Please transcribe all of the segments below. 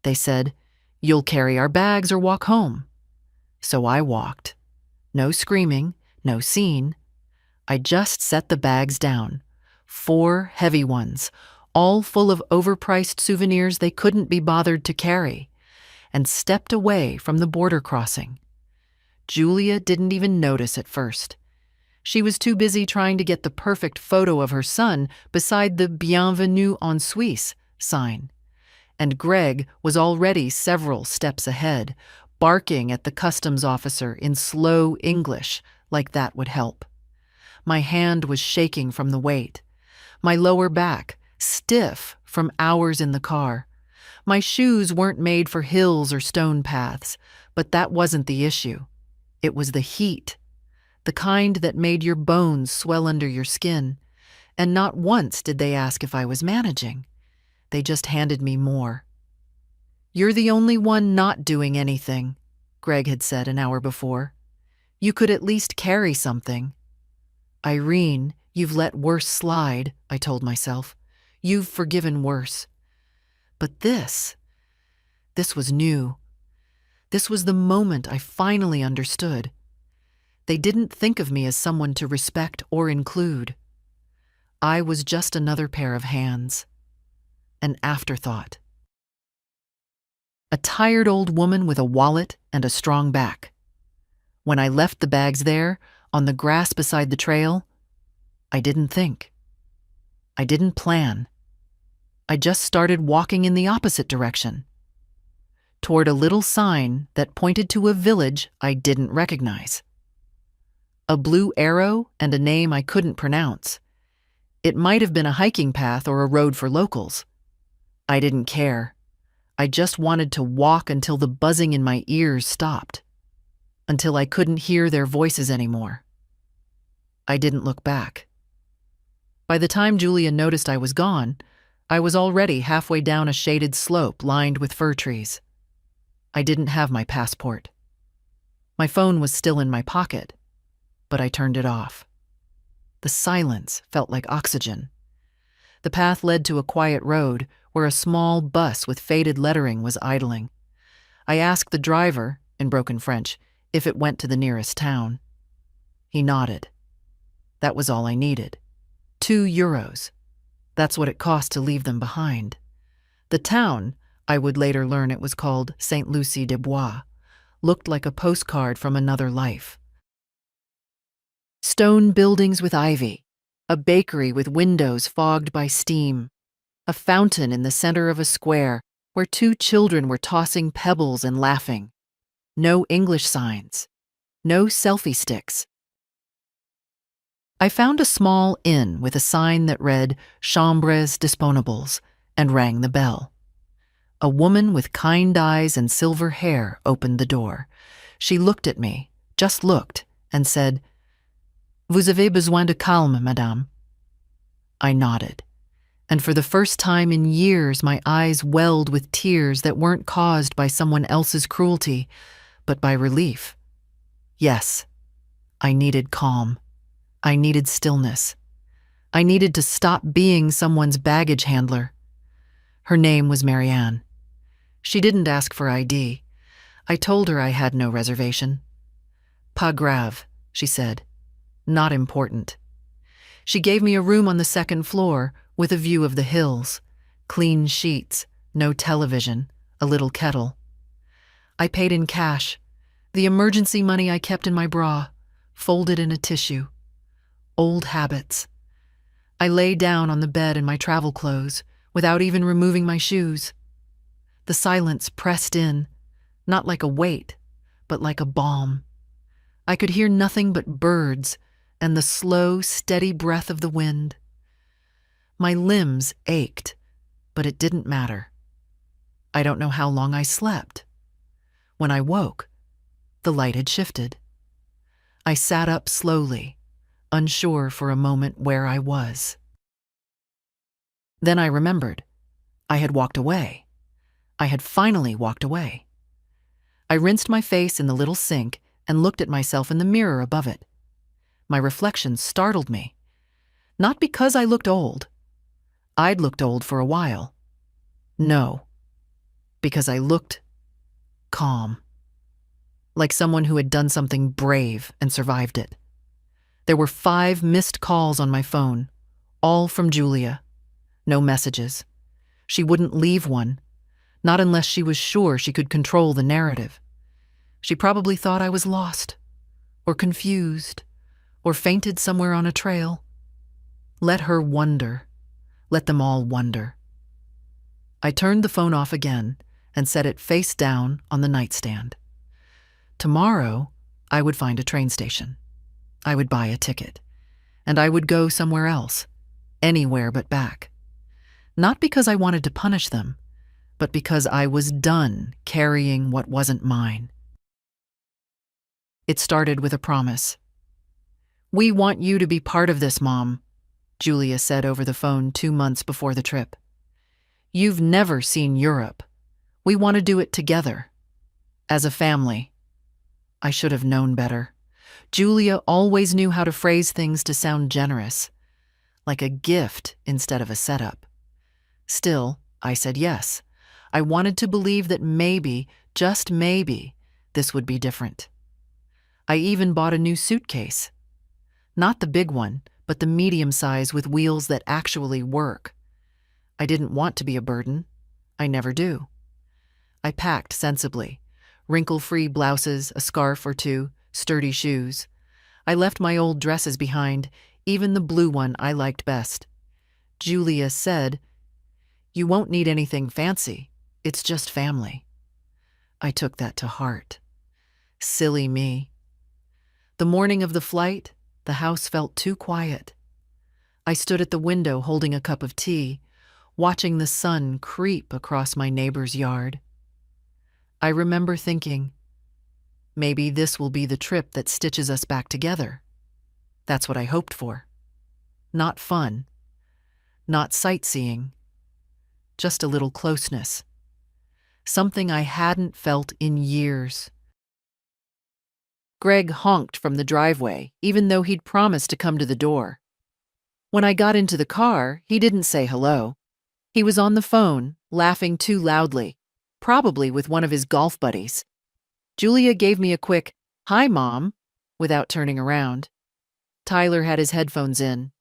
they said. "You'll carry our bags or walk home." So I walked. No screaming, no scene. I just set the bags down. 4 heavy ones, all full of overpriced souvenirs they couldn't be bothered to carry, and stepped away from the border crossing. Julia didn't even notice at first. She was too busy trying to get the perfect photo of her son beside the Bienvenue en Suisse sign. And Greg was already several steps ahead, barking at the customs officer in slow English, like that would help. My hand was shaking from the weight. My lower back, stiff from hours in the car. My shoes weren't made for hills or stone paths, but that wasn't the issue. It was the heat, the kind that made your bones swell under your skin. And not once did they ask if I was managing. They just handed me more. "You're the only one not doing anything," Greg had said an hour before. "You could at least carry something." "Irene, you've let worse slide," I told myself. "You've forgiven worse." But this was new. This was the moment I finally understood. They didn't think of me as someone to respect or include. I was just another pair of hands. An afterthought. A tired old woman with a wallet and a strong back. When I left the bags there, on the grass beside the trail, I didn't think. I didn't plan. I just started walking in the opposite direction, toward a little sign that pointed to a village I didn't recognize. A blue arrow and a name I couldn't pronounce. It might have been a hiking path or a road for locals. I didn't care. I just wanted to walk until the buzzing in my ears stopped, until I couldn't hear their voices anymore. I didn't look back. By the time Julia noticed I was gone, I was already halfway down a shaded slope lined with fir trees. I didn't have my passport. My phone was still in my pocket, but I turned it off. The silence felt like oxygen. The path led to a quiet road where a small bus with faded lettering was idling. I asked the driver, in broken French, if it went to the nearest town. He nodded. That was all I needed. €2. That's what it cost to leave them behind. The town, I would later learn it was called St. Lucie des Bois, looked like a postcard from another life. Stone buildings with ivy, a bakery with windows fogged by steam, a fountain in the center of a square where 2 children were tossing pebbles and laughing. No English signs, no selfie sticks. I found a small inn with a sign that read "Chambres Disponibles" and rang the bell. A woman with kind eyes and silver hair opened the door. She looked at me, just looked, and said, "Vous avez besoin de calme, madame." I nodded, and for the first time in years my eyes welled with tears that weren't caused by someone else's cruelty, but by relief. Yes, I needed calm. I needed stillness. I needed to stop being someone's baggage handler. Her name was Marianne. She didn't ask for ID. I told her I had no reservation. "Pas grave," she said. "Not important." She gave me a room on the 2nd floor with a view of the hills, clean sheets, no television, a little kettle. I paid in cash, the emergency money I kept in my bra, folded in a tissue. Old habits. I lay down on the bed in my travel clothes without even removing my shoes. The silence pressed in, not like a weight, but like a balm. I could hear nothing but birds and the slow, steady breath of the wind. My limbs ached, but it didn't matter. I don't know how long I slept. When I woke, the light had shifted. I sat up slowly, unsure for a moment where I was. Then I remembered. I had walked away. I had finally walked away. I rinsed my face in the little sink and looked at myself in the mirror above it. My reflection startled me. Not because I looked old. I'd looked old for a while. No. Because I looked calm, like someone who had done something brave and survived it. There were 5 missed calls on my phone, all from Julia. No messages. She wouldn't leave one, not unless she was sure she could control the narrative. She probably thought I was lost, or confused, or fainted somewhere on a trail. Let her wonder. Let them all wonder. I turned the phone off again and set it face down on the nightstand. Tomorrow, I would find a train station. I would buy a ticket. And I would go somewhere else, anywhere but back. Not because I wanted to punish them, but because I was done carrying what wasn't mine. It started with a promise. "We want you to be part of this, Mom," Julia said over the phone 2 months before the trip. "You've never seen Europe. We want to do it together. As a family." I should have known better. Julia always knew how to phrase things to sound generous, like a gift instead of a setup. Still, I said yes. I wanted to believe that maybe, just maybe, this would be different. I even bought a new suitcase. Not the big one, but the medium size with wheels that actually work. I didn't want to be a burden. I never do. I packed sensibly. Wrinkle-free blouses, a scarf or two, sturdy shoes. I left my old dresses behind, even the blue one I liked best. Julia said, "You won't need anything fancy. It's just family." I took that to heart. Silly me. The morning of the flight, the house felt too quiet. I stood at the window holding a cup of tea, watching the sun creep across my neighbor's yard. I remember thinking, maybe this will be the trip that stitches us back together. That's what I hoped for. Not fun. Not sightseeing. Just a little closeness. Something I hadn't felt in years. Greg honked from the driveway, even though he'd promised to come to the door. When I got into the car, he didn't say hello. He was on the phone, laughing too loudly, probably with one of his golf buddies. Julia gave me a quick, "Hi, Mom," without turning around. Tyler had his headphones in.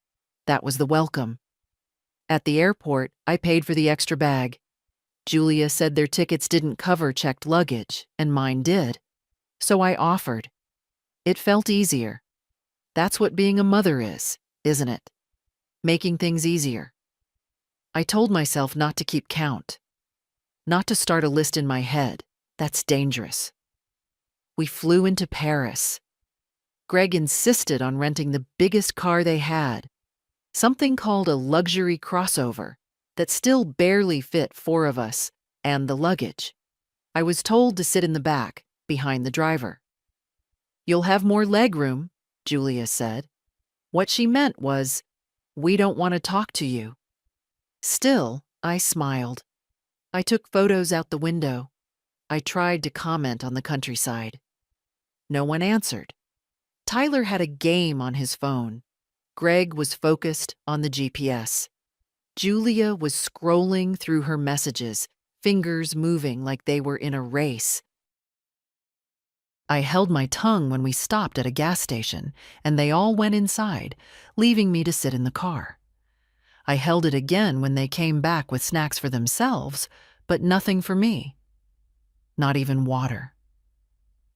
That was the welcome. At the airport, I paid for the extra bag. Julia said their tickets didn't cover checked luggage, and mine did. So I offered. It felt easier. That's what being a mother is, isn't it? Making things easier. I told myself not to keep count. Not to start a list in my head. That's dangerous. We flew into Paris. Greg insisted on renting the biggest car they had, something called a luxury crossover that still barely fit 4 of us and the luggage. I was told to sit in the back, behind the driver. "You'll have more legroom," Julia said. What she meant was, "We don't want to talk to you." Still, I smiled. I took photos out the window. I tried to comment on the countryside. No one answered. Tyler had a game on his phone. Greg was focused on the GPS. Julia was scrolling through her messages, fingers moving like they were in a race. I held my tongue when we stopped at a gas station, and they all went inside, leaving me to sit in the car. I held it again when they came back with snacks for themselves, but nothing for me. Not even water.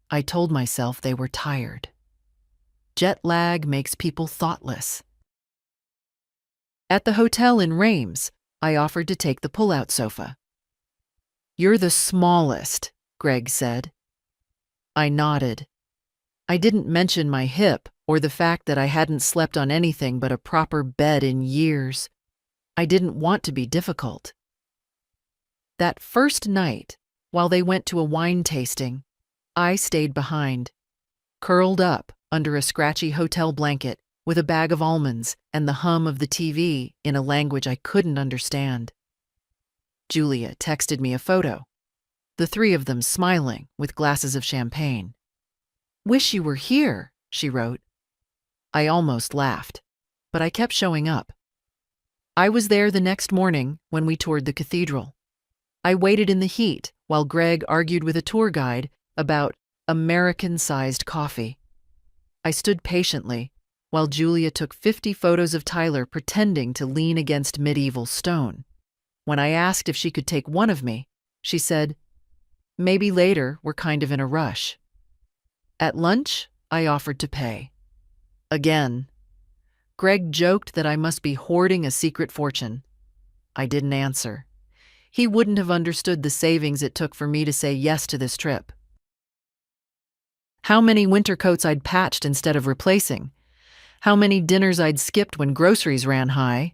I told myself they were tired. Jet lag makes people thoughtless. At the hotel in Reims, I offered to take the pull-out sofa. "You're the smallest," Greg said. I nodded. I didn't mention my hip or the fact that I hadn't slept on anything but a proper bed in years. I didn't want to be difficult. That first night, while they went to a wine tasting, I stayed behind, curled up under a scratchy hotel blanket with a bag of almonds and the hum of the TV in a language I couldn't understand. Julia texted me a photo. The 3 of them smiling with glasses of champagne. "Wish you were here," she wrote. I almost laughed, but I kept showing up. I was there the next morning when we toured the cathedral. I waited in the heat while Greg argued with a tour guide about American-sized coffee. I stood patiently while Julia took 50 photos of Tyler pretending to lean against medieval stone. When I asked if she could take one of me, she said, "Maybe later, we're kind of in a rush." At lunch, I offered to pay. Again, Greg joked that I must be hoarding a secret fortune. I didn't answer. He wouldn't have understood the savings it took for me to say yes to this trip. How many winter coats I'd patched instead of replacing. How many dinners I'd skipped when groceries ran high.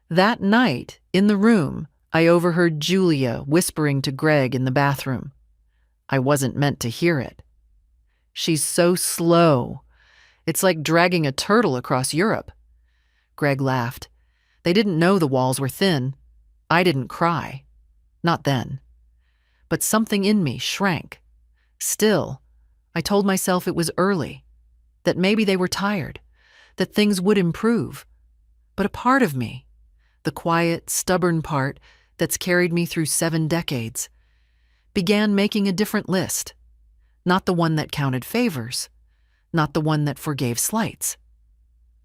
That night, in the room, I overheard Julia whispering to Greg in the bathroom. I wasn't meant to hear it. "She's so slow. It's like dragging a turtle across Europe." Greg laughed. They didn't know the walls were thin. I didn't cry. Not then. But something in me shrank. Still, I told myself it was early, that maybe they were tired, that things would improve. But a part of me, the quiet, stubborn part that's carried me through 7 decades, began making a different list. Not the one that counted favors, not the one that forgave slights.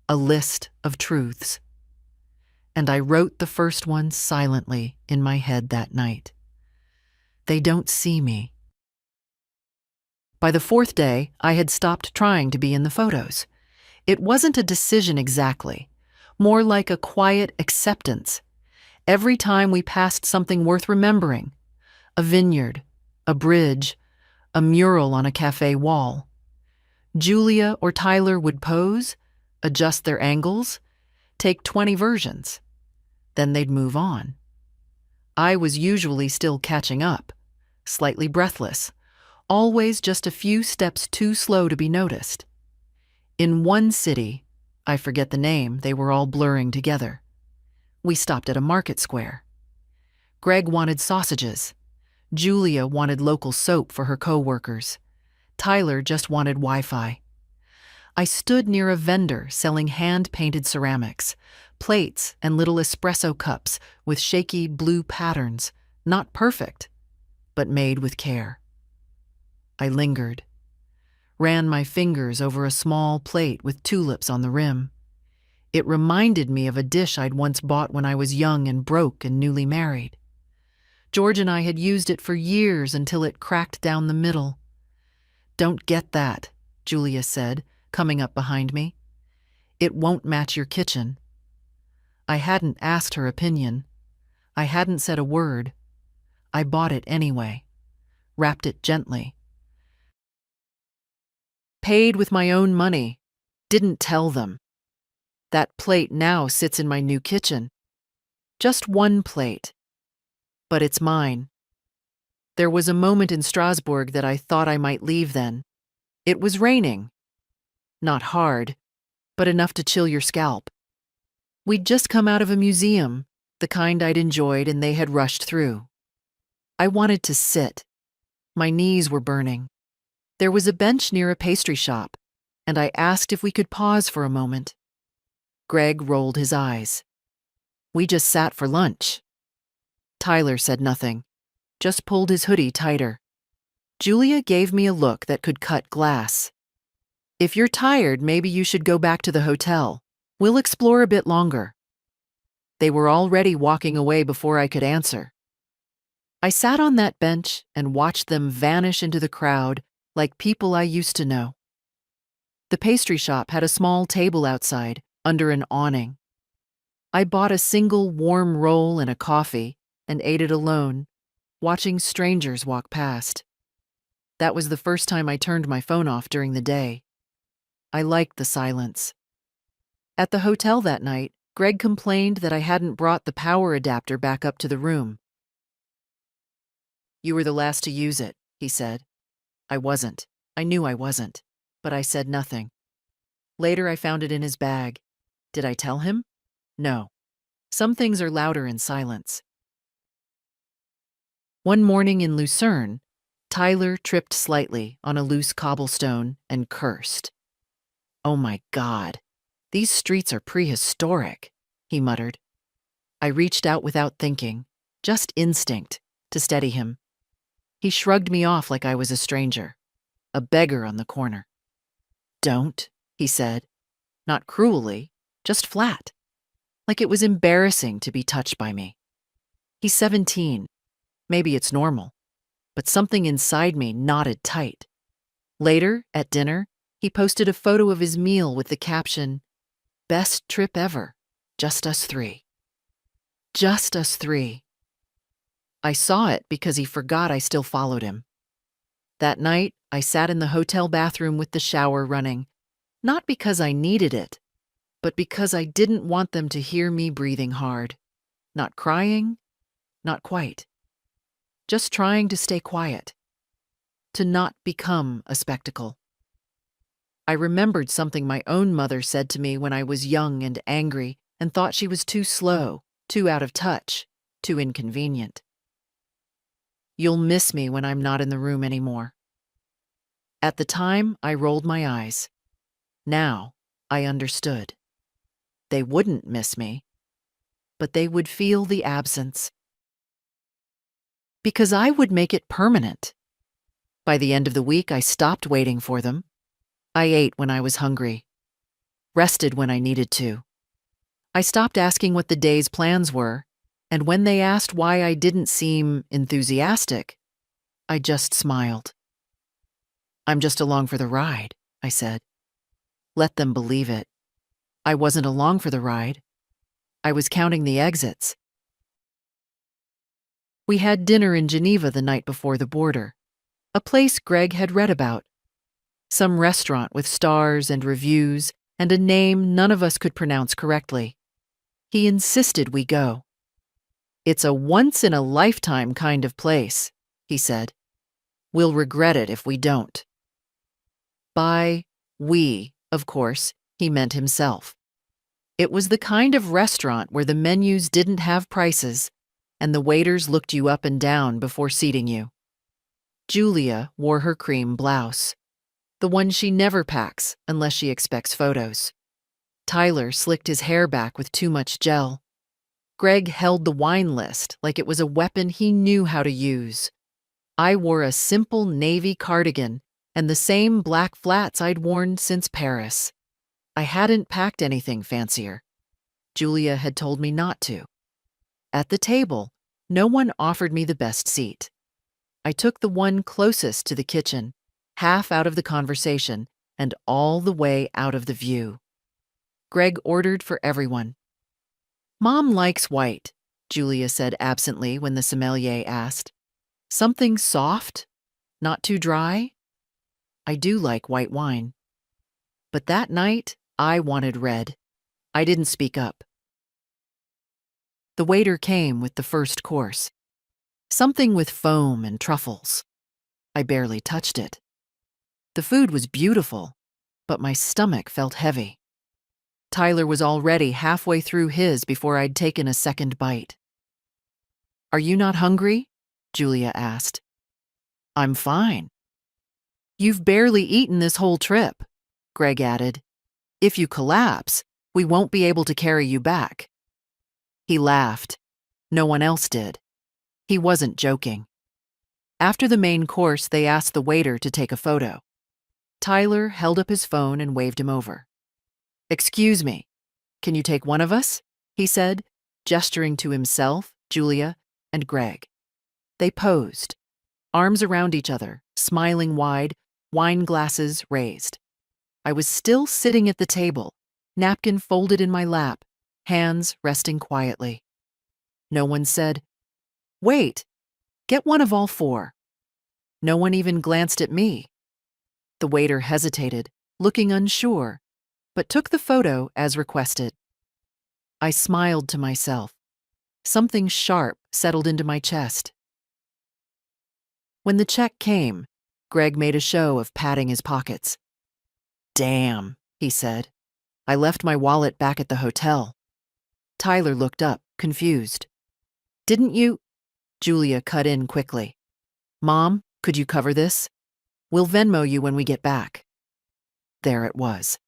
A list of truths. And I wrote the first one silently in my head that night. They don't see me. By the 4th day, I had stopped trying to be in the photos. It wasn't a decision exactly, more like a quiet acceptance. Every time we passed something worth remembering, a vineyard, a bridge, a mural on a cafe wall, Julia or Tyler would pose, adjust their angles, take 20 versions. Then they'd move on. I was usually still catching up, slightly breathless, always just a few steps too slow to be noticed. In one city, I forget the name, they were all blurring together. We stopped at a market square. Greg wanted sausages. Julia wanted local soap for her co-workers. Tyler just wanted Wi-Fi. I stood near a vendor selling hand-painted ceramics, plates and little espresso cups with shaky blue patterns, not perfect, but made with care. I lingered, ran my fingers over a small plate with tulips on the rim. It reminded me of a dish I'd once bought when I was young and broke and newly married. George and I had used it for years until it cracked down the middle. "Don't get that," Julia said, coming up behind me. "It won't match your kitchen." I hadn't asked her opinion. I hadn't said a word. I bought it anyway, wrapped it gently. Paid with my own money. Didn't tell them. That plate now sits in my new kitchen. Just one plate. But it's mine. There was a moment in Strasbourg that I thought I might leave then. It was raining. Not hard, but enough to chill your scalp. We'd just come out of a museum, the kind I'd enjoyed and they had rushed through. I wanted to sit. My knees were burning. There was a bench near a pastry shop, and I asked if we could pause for a moment. Greg rolled his eyes. "We just sat for lunch." Tyler said nothing, just pulled his hoodie tighter. Julia gave me a look that could cut glass. "If you're tired, maybe you should go back to the hotel. We'll explore a bit longer." They were already walking away before I could answer. I sat on that bench and watched them vanish into the crowd like people I used to know. The pastry shop had a small table outside, under an awning. I bought a single warm roll and a coffee and ate it alone, watching strangers walk past. That was the first time I turned my phone off during the day. I liked the silence. At the hotel that night, Greg complained that I hadn't brought the power adapter back up to the room. "You were the last to use it," he said. I wasn't. I knew I wasn't, but I said nothing. Later, I found it in his bag. Did I tell him? No. Some things are louder in silence. One morning in Lucerne, Tyler tripped slightly on a loose cobblestone and cursed. "Oh my God, these streets are prehistoric," he muttered. I reached out without thinking, just instinct, to steady him. He shrugged me off like I was a stranger, a beggar on the corner. "Don't," he said, not cruelly, just flat, like it was embarrassing to be touched by me. He's 17. Maybe it's normal, but something inside me knotted tight. Later, at dinner, he posted a photo of his meal with the caption, "Best trip ever, just us three." Just us three. I saw it because he forgot I still followed him. That night, I sat in the hotel bathroom with the shower running, not because I needed it, but because I didn't want them to hear me breathing hard. Not crying, not quite. Just trying to stay quiet. To not become a spectacle. I remembered something my own mother said to me when I was young and angry and thought she was too slow, too out of touch, too inconvenient. "You'll miss me when I'm not in the room anymore." At the time, I rolled my eyes. Now, I understood. They wouldn't miss me, but they would feel the absence. Because I would make it permanent. By the end of the week, I stopped waiting for them. I ate when I was hungry, rested when I needed to. I stopped asking what the day's plans were, and when they asked why I didn't seem enthusiastic, I just smiled. "I'm just along for the ride," I said. Let them believe it. I wasn't along for the ride. I was counting the exits. We had dinner in Geneva the night before the border, a place Greg had read about. Some restaurant with stars and reviews and a name none of us could pronounce correctly. He insisted we go. "It's a once-in-a-lifetime kind of place," he said. "We'll regret it if we don't." By we, of course, he meant himself. It was the kind of restaurant where the menus didn't have prices and the waiters looked you up and down before seating you. Julia wore her cream blouse, the one she never packs unless she expects photos. Tyler slicked his hair back with too much gel. Greg held the wine list like it was a weapon he knew how to use. I wore a simple navy cardigan and the same black flats I'd worn since Paris. I hadn't packed anything fancier. Julia had told me not to. At the table, no one offered me the best seat. I took the one closest to the kitchen, half out of the conversation and all the way out of the view. Greg ordered for everyone. "Mom likes white," Julia said absently when the sommelier asked. "Something soft? Not too dry?" I do like white wine. But that night, I wanted red. I didn't speak up. The waiter came with the first course. Something with foam and truffles. I barely touched it. The food was beautiful, but my stomach felt heavy. Tyler was already halfway through his before I'd taken a second bite. "Are you not hungry?" Julia asked. "I'm fine." "You've barely eaten this whole trip," Greg added. "If you collapse, we won't be able to carry you back." He laughed. No one else did. He wasn't joking. After the main course, they asked the waiter to take a photo. Tyler held up his phone and waved him over. "Excuse me, can you take one of us?" he said, gesturing to himself, Julia, and Greg. They posed, arms around each other, smiling wide, wine glasses raised. I was still sitting at the table, napkin folded in my lap, hands resting quietly. No one said, "Wait, get one of all four." No one even glanced at me. The waiter hesitated, looking unsure, but took the photo as requested. I smiled to myself. Something sharp settled into my chest. When the check came, Greg made a show of patting his pockets. "Damn," he said. "I left my wallet back at the hotel." Tyler looked up, confused. "Didn't you—" Julia cut in quickly. "Mom, could you cover this? We'll Venmo you when we get back." There it was.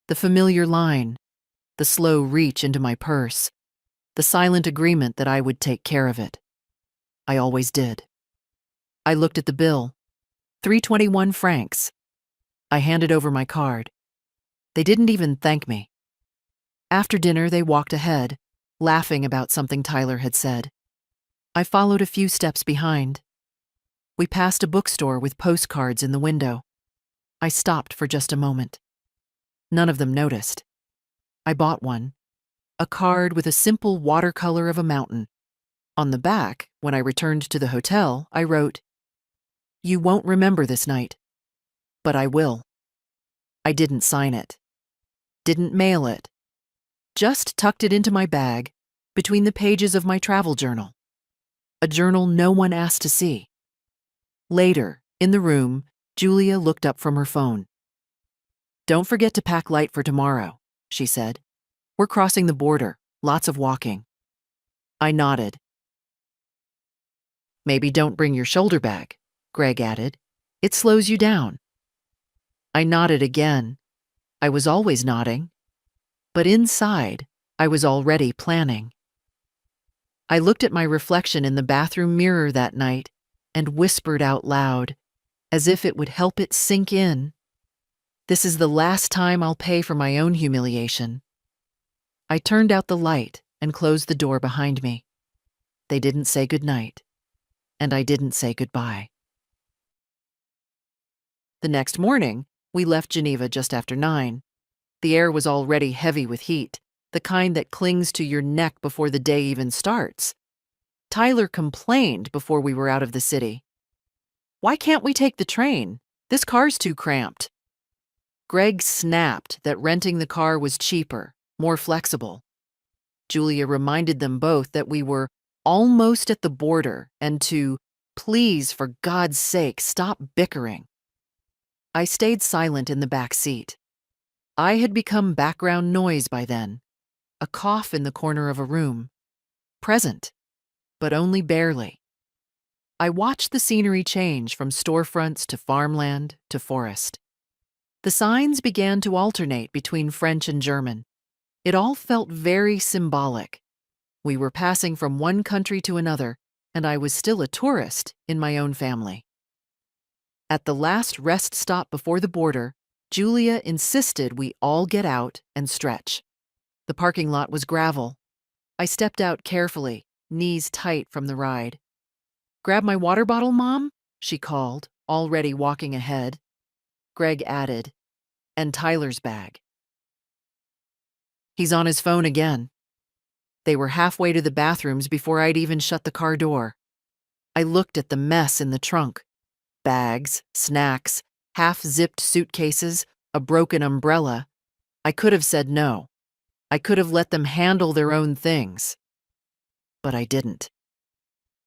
The familiar line, the slow reach into my purse, the silent agreement that I would take care of it. I always did. I looked at the bill. 321 francs. I handed over my card. They didn't even thank me. After dinner, they walked ahead, laughing about something Tyler had said. I followed a few steps behind. We passed a bookstore with postcards in the window. I stopped for just a moment. None of them noticed. I bought one, a card with a simple watercolor of a mountain. On the back, when I returned to the hotel, I wrote, "You won't remember this night, but I will." I didn't sign it, didn't mail it, just tucked it into my bag between the pages of my travel journal, a journal no one asked to see. Later, in the room, Julia looked up from her phone. "Don't forget to pack light for tomorrow," she said. "We're crossing the border, lots of walking." I nodded. "Maybe don't bring your shoulder bag," Greg added. "It slows you down." I nodded again. I was always nodding. But inside, I was already planning. I looked at my reflection in the bathroom mirror that night and whispered out loud, as if it would help it sink in. This is the last time I'll pay for my own humiliation. I turned out the light and closed the door behind me. They didn't say goodnight, and I didn't say goodbye. The next morning, we left Geneva just after 9. The air was already heavy with heat, the kind that clings to your neck before the day even starts. Tyler complained before we were out of the city. "Why can't we take the train? This car's too cramped." Greg snapped that renting the car was cheaper, more flexible. Julia reminded them both that we were almost at the border and to, please, for God's sake, stop bickering. I stayed silent in the back seat. I had become background noise by then, a cough in the corner of a room. Present, but only barely. I watched the scenery change from storefronts to farmland to forest. The signs began to alternate between French and German. It all felt very symbolic. We were passing from one country to another, and I was still a tourist in my own family. At the last rest stop before the border, Julia insisted we all get out and stretch. The parking lot was gravel. I stepped out carefully, knees tight from the ride. "Grab my water bottle, Mom?" she called, already walking ahead. Greg added, "And Tyler's bag." He's on his phone again. They were halfway to the bathrooms before I'd even shut the car door. I looked at the mess in the trunk. Bags, snacks, half-zipped suitcases, a broken umbrella. I could have said no. I could have let them handle their own things. But I didn't.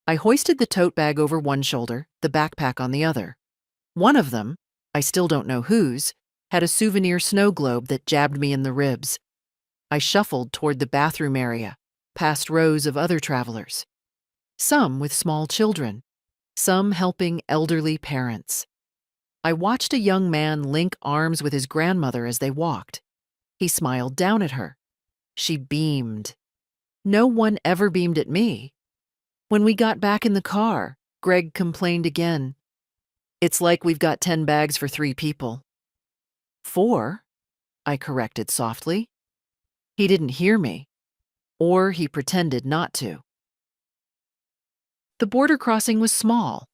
I hoisted the tote bag over one shoulder, the backpack on the other. One of them, I still don't know whose, had a souvenir snow globe that jabbed me in the ribs. I shuffled toward the bathroom area, past rows of other travelers. Some with small children, some helping elderly parents. I watched a young man link arms with his grandmother as they walked. He smiled down at her. She beamed. No one ever beamed at me. When we got back in the car, Greg complained again. "It's like we've got 10 bags for 3 people." "4," I corrected softly. He didn't hear me, or he pretended not to. The border crossing was small,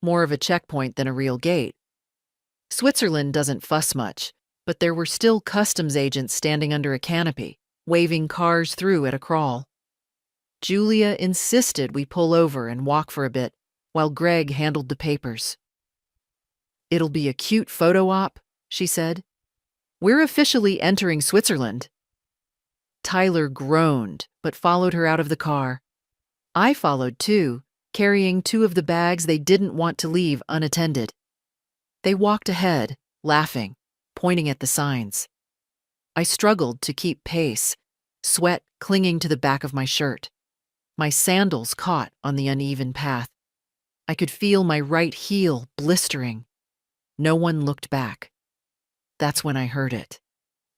more of a checkpoint than a real gate. Switzerland doesn't fuss much, but there were still customs agents standing under a canopy, waving cars through at a crawl. Julia insisted we pull over and walk for a bit, while Greg handled the papers. "It'll be a cute photo op," she said. "We're officially entering Switzerland." Tyler groaned, but followed her out of the car. I followed too, carrying 2 of the bags they didn't want to leave unattended. They walked ahead, laughing, pointing at the signs. I struggled to keep pace, sweat clinging to the back of my shirt. My sandals caught on the uneven path. I could feel my right heel blistering. No one looked back. That's when I heard it.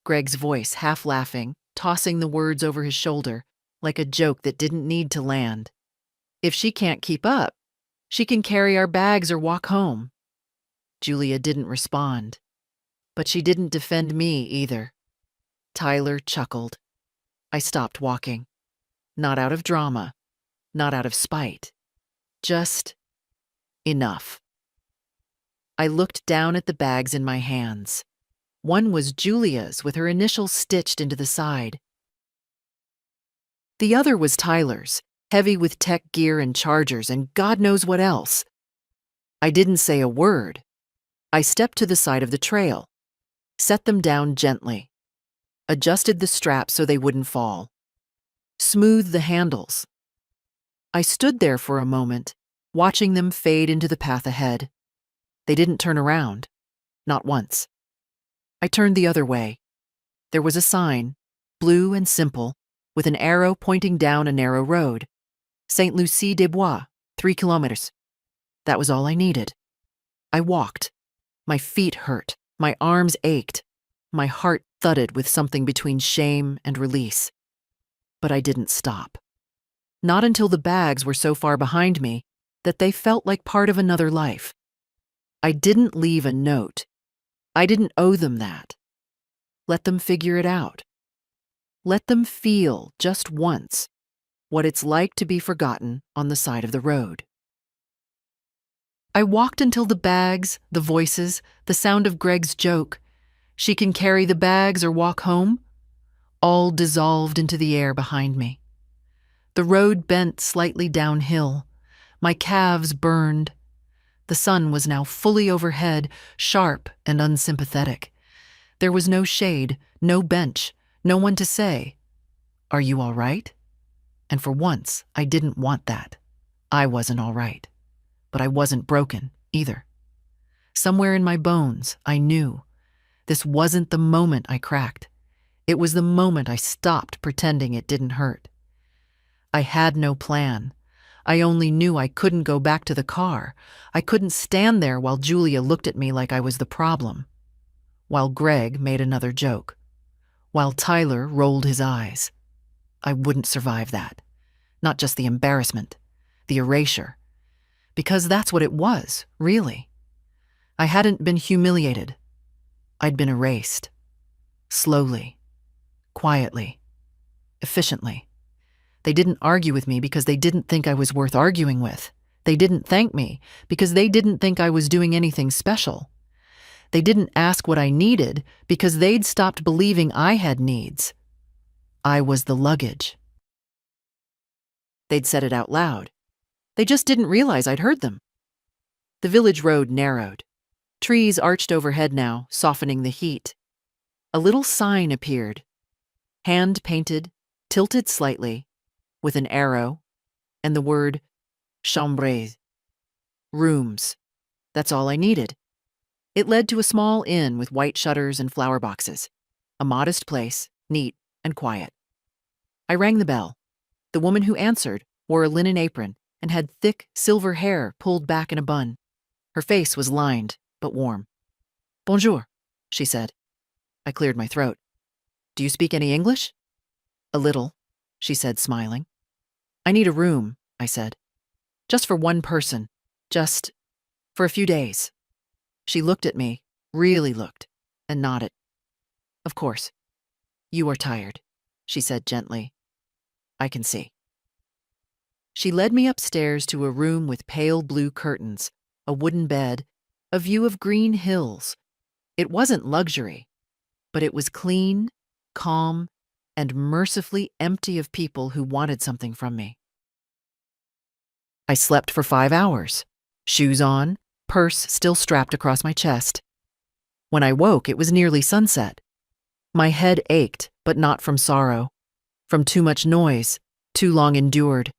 Greg's voice, half laughing, tossing the words over his shoulder, like a joke that didn't need to land. If she can't keep up, she can carry our bags or walk home. Julia didn't respond, but she didn't defend me either. Tyler chuckled. I stopped walking. Not out of drama, not out of spite. Just enough. I looked down at the bags in my hands. One was Julia's with her initials stitched into the side. The other was Tyler's, heavy with tech gear and chargers and God knows what else. I didn't say a word. I stepped to the side of the trail, set them down gently, adjusted the straps so they wouldn't fall, smoothed the handles. I stood there for a moment, watching them fade into the path ahead. They didn't turn around, not once. I turned the other way. There was a sign, blue and simple, with an arrow pointing down a narrow road. St. Lucie des Bois, 3 kilometers. That was all I needed. I walked. My feet hurt. My arms ached. My heart thudded with something between shame and release. But I didn't stop. Not until the bags were so far behind me that they felt like part of another life. I didn't leave a note. I didn't owe them that. Let them figure it out. Let them feel, just once, what it's like to be forgotten on the side of the road. I walked until the bags, the voices, the sound of Greg's joke, "She can carry the bags or walk home," all dissolved into the air behind me. The road bent slightly downhill. My calves burned. The sun was now fully overhead, sharp and unsympathetic. There was no shade, no bench, no one to say, "Are you all right?" And for once, I didn't want that. I wasn't all right. But I wasn't broken, either. Somewhere in my bones, I knew. This wasn't the moment I cracked. It was the moment I stopped pretending it didn't hurt. I had no plan. I only knew I couldn't go back to the car. I couldn't stand there while Julia looked at me like I was the problem. While Greg made another joke. While Tyler rolled his eyes. I wouldn't survive that. Not just the embarrassment, the erasure. Because that's what it was, really. I hadn't been humiliated. I'd been erased. Slowly. Quietly. Efficiently. They didn't argue with me because they didn't think I was worth arguing with. They didn't thank me because they didn't think I was doing anything special. They didn't ask what I needed because they'd stopped believing I had needs. I was the luggage. They'd said it out loud. They just didn't realize I'd heard them. The village road narrowed. Trees arched overhead now, softening the heat. A little sign appeared. Hand-painted, tilted slightly, with an arrow, and the word chambres. Rooms. That's all I needed. It led to a small inn with white shutters and flower boxes. A modest place, neat and quiet. I rang the bell. The woman who answered wore a linen apron and had thick, silver hair pulled back in a bun. Her face was lined, but warm. "Bonjour," she said. I cleared my throat. "Do you speak any English?" "A little," she said, smiling. "I need a room," I said. "Just for one person. Just for a few days." She looked at me, really looked, and nodded. "Of course. You are tired," she said gently. "I can see." She led me upstairs to a room with pale blue curtains, a wooden bed, a view of green hills. It wasn't luxury, but it was clean, calm, and mercifully empty of people who wanted something from me. I slept for 5 hours, shoes on, purse still strapped across my chest. When I woke, it was nearly sunset. My head ached, but not from sorrow, from too much noise, too long endured.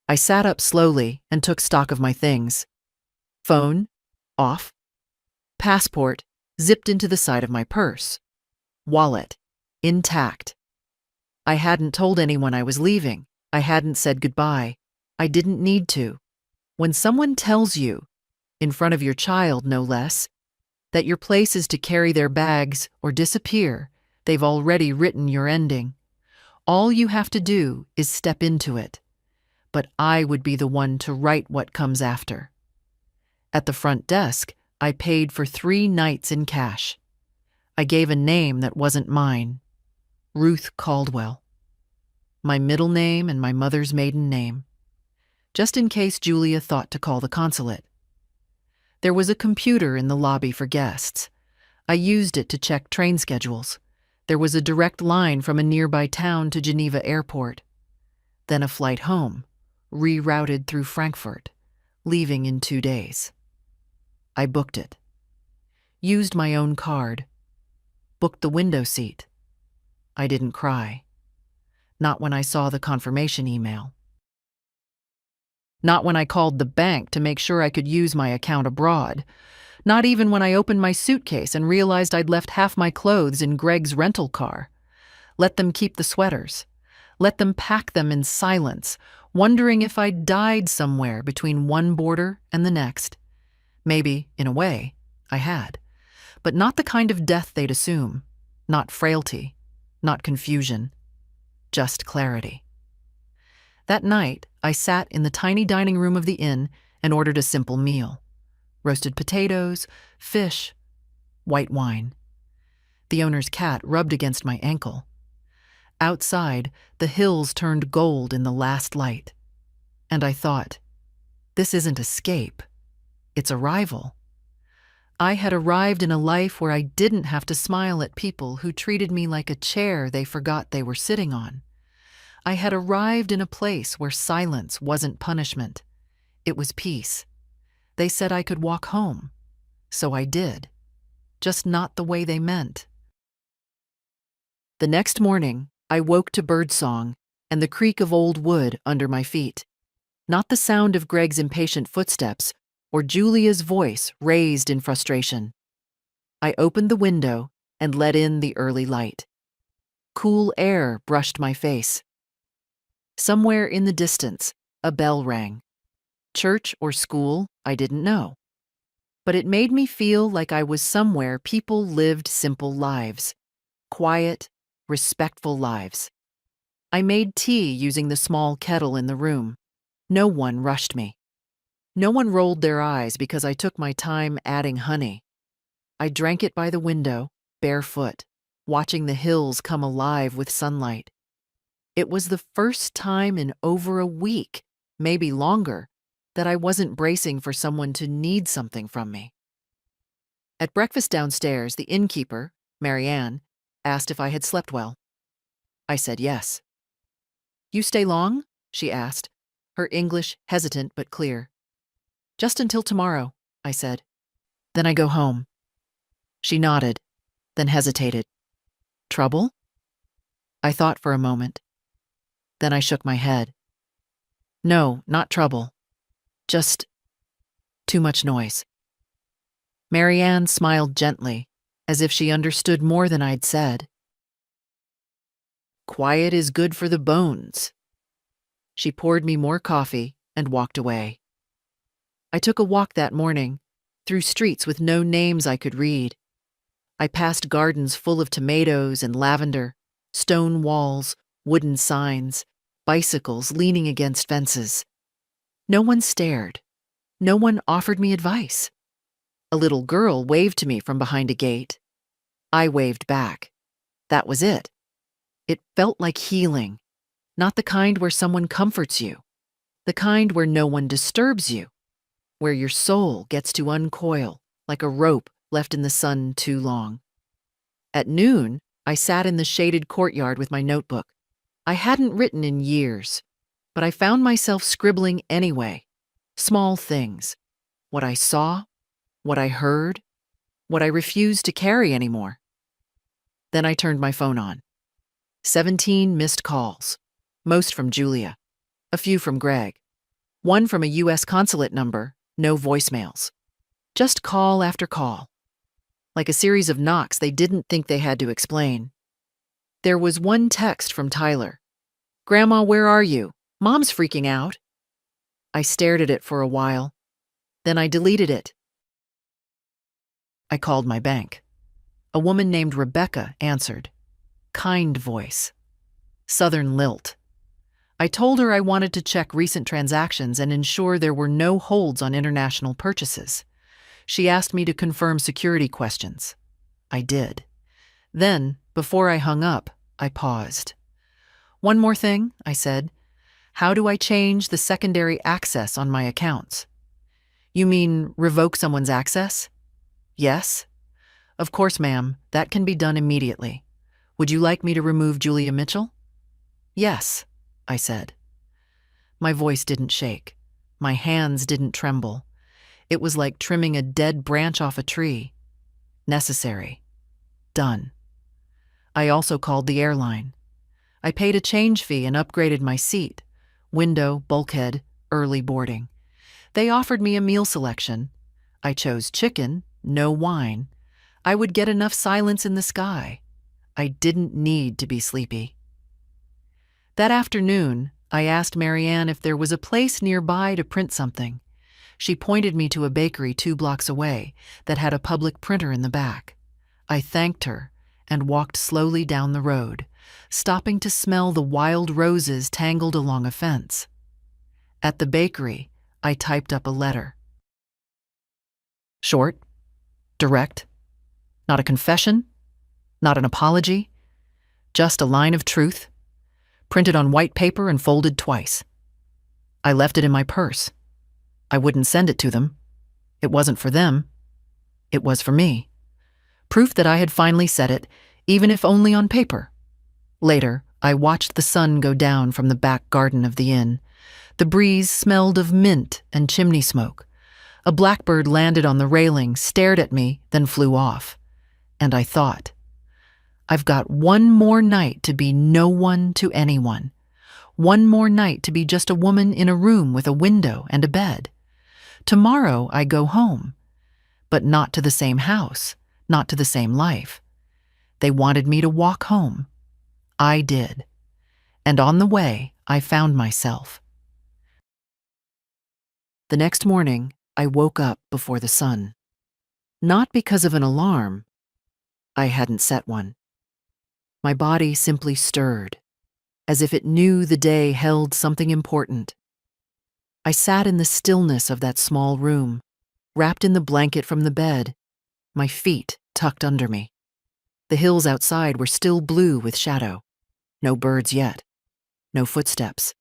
I sat up slowly and took stock of my things. Phone, off. Passport, zipped into the side of my purse. Wallet, intact. I hadn't told anyone I was leaving. I hadn't said goodbye. I didn't need to. When someone tells you, in front of your child no less, that your place is to carry their bags or disappear, they've already written your ending. All you have to do is step into it. but I would be the one to write what comes after. At the front desk, I paid for 3 nights in cash. I gave a name that wasn't mine, Ruth Caldwell. My middle name and my mother's maiden name, just in case Julia thought to call the consulate. There was a computer in the lobby for guests. I used it to check train schedules. There was a direct line from a nearby town to Geneva Airport. Then a flight home, rerouted through Frankfurt, leaving in 2 days. I booked it. Used my own card. Booked the window seat. I didn't cry. Not when I saw the confirmation email. Not when I called the bank to make sure I could use my account abroad. Not even when I opened my suitcase and realized I'd left half my clothes in Greg's rental car. Let them keep the sweaters. Let them pack them in silence, wondering if I'd died somewhere between one border and the next. Maybe, in a way, I had. But not the kind of death they'd assume. Not frailty. Not confusion. Just clarity. That night, I sat in the tiny dining room of the inn and ordered a simple meal. Roasted potatoes, fish, white wine. The owner's cat rubbed against my ankle. Outside, the hills turned gold in the last light. And I thought, this isn't escape. It's arrival. I had arrived in a life where I didn't have to smile at people who treated me like a chair they forgot they were sitting on. I had arrived in a place where silence wasn't punishment. It was peace. They said I could walk home. So I did. Just not the way they meant. The next morning, I woke to birdsong and the creak of old wood under my feet. Not the sound of Greg's impatient footsteps or Julia's voice raised in frustration. I opened the window and let in the early light. Cool air brushed my face. Somewhere in the distance, a bell rang. Church or school, I didn't know. But it made me feel like I was somewhere people lived simple lives. Quiet, respectful lives. I made tea using the small kettle in the room. No one rushed me. No one rolled their eyes because I took my time adding honey. I drank it by the window, barefoot, watching the hills come alive with sunlight. It was the first time in over a week, maybe longer, that I wasn't bracing for someone to need something from me. At breakfast downstairs, the innkeeper, Marianne, asked if I had slept well. I said yes. "You stay long?" she asked, her English hesitant but clear. "Just until tomorrow," I said. "Then I go home." She nodded, then hesitated. "Trouble?" I thought for a moment. Then I shook my head. "No, not trouble. Just too much noise." Marianne smiled gently, as if she understood more than I'd said. "Quiet is good for the bones." She poured me more coffee and walked away. I took a walk that morning, through streets with no names I could read. I passed gardens full of tomatoes and lavender, stone walls, wooden signs, bicycles leaning against fences. No one stared. No one offered me advice. A little girl waved to me from behind a gate. I waved back. That was it. It felt like healing, not the kind where someone comforts you, the kind where no one disturbs you, where your soul gets to uncoil like a rope left in the sun too long. At noon, I sat in the shaded courtyard with my notebook. I hadn't written in years, but I found myself scribbling anyway. Small things. What I saw, what I heard, what I refused to carry anymore. Then I turned my phone on. 17 missed calls, most from Julia, a few from Greg, one from a U.S. consulate number, no voicemails. Just call after call. Like a series of knocks they didn't think they had to explain. There was one text from Tyler. "Grandma, where are you? Mom's freaking out." I stared at it for a while. Then I deleted it. I called my bank. A woman named Rebecca answered. Kind voice. Southern lilt. I told her I wanted to check recent transactions and ensure there were no holds on international purchases. She asked me to confirm security questions. I did. Then, before I hung up, I paused. "One more thing," I said. "How do I change the secondary access on my accounts?" "You mean revoke someone's access?" "Yes." "Of course, ma'am. That can be done immediately. Would you like me to remove Julia Mitchell?" "Yes," I said. My voice didn't shake. My hands didn't tremble. It was like trimming a dead branch off a tree. Necessary. Done. I also called the airline. I paid a change fee and upgraded my seat. Window, bulkhead, early boarding. They offered me a meal selection. I chose chicken, no wine. I would get enough silence in the sky. I didn't need to be sleepy. That afternoon, I asked Marianne if there was a place nearby to print something. She pointed me to a bakery 2 blocks away that had a public printer in the back. I thanked her and walked slowly down the road, stopping to smell the wild roses tangled along a fence. At the bakery, I typed up a letter. Short, direct, not a confession, not an apology, just a line of truth, printed on white paper and folded twice. I left it in my purse. I wouldn't send it to them. It wasn't for them. It was for me. Proof that I had finally said it, even if only on paper. Later, I watched the sun go down from the back garden of the inn. The breeze smelled of mint and chimney smoke. A blackbird landed on the railing, stared at me, then flew off. And I thought, I've got one more night to be no one to anyone. One more night to be just a woman in a room with a window and a bed. Tomorrow I go home. But not to the same house, not to the same life. They wanted me to walk home. I did. And on the way, I found myself. The next morning, I woke up before the sun. Not because of an alarm. I hadn't set one. My body simply stirred, as if it knew the day held something important. I sat in the stillness of that small room, wrapped in the blanket from the bed, my feet tucked under me. The hills outside were still blue with shadow. No birds yet. No footsteps.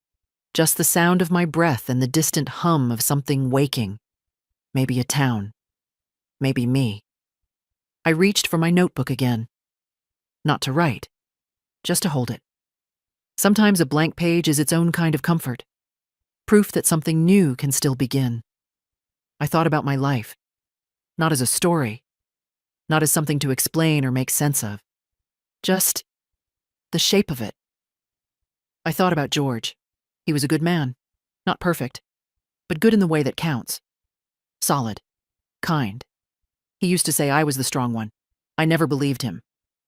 Just the sound of my breath and the distant hum of something waking. Maybe a town. Maybe me. I reached for my notebook again. Not to write, just to hold it. Sometimes a blank page is its own kind of comfort. Proof that something new can still begin. I thought about my life. Not as a story. Not as something to explain or make sense of. Just the shape of it. I thought about George. He was a good man. Not perfect, but good in the way that counts. Solid. Kind. He used to say I was the strong one. I never believed him.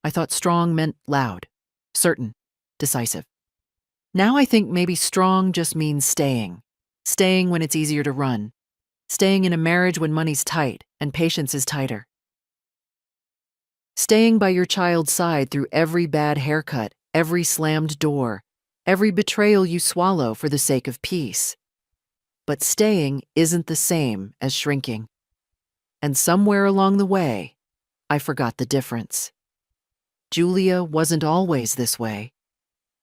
I thought strong meant loud, certain, decisive. Now I think maybe strong just means staying. Staying when it's easier to run. Staying in a marriage when money's tight and patience is tighter. Staying by your child's side through every bad haircut, every slammed door, every betrayal you swallow for the sake of peace. But staying isn't the same as shrinking. And somewhere along the way, I forgot the difference. Julia wasn't always this way.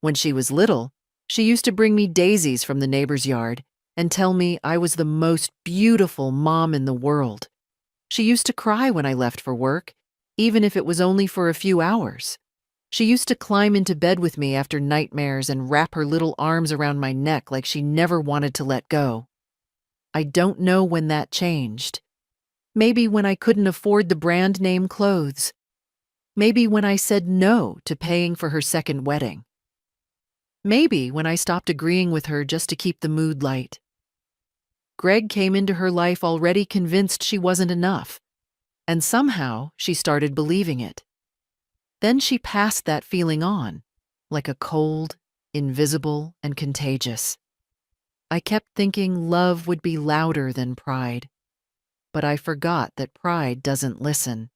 When she was little, she used to bring me daisies from the neighbor's yard and tell me I was the most beautiful mom in the world. She used to cry when I left for work, even if it was only for a few hours. She used to climb into bed with me after nightmares and wrap her little arms around my neck like she never wanted to let go. I don't know when that changed. Maybe when I couldn't afford the brand name clothes. Maybe when I said no to paying for her second wedding. Maybe when I stopped agreeing with her just to keep the mood light. Greg came into her life already convinced she wasn't enough, and somehow she started believing it. Then she passed that feeling on, like a cold, invisible, and contagious. I kept thinking love would be louder than pride, but I forgot that pride doesn't listen.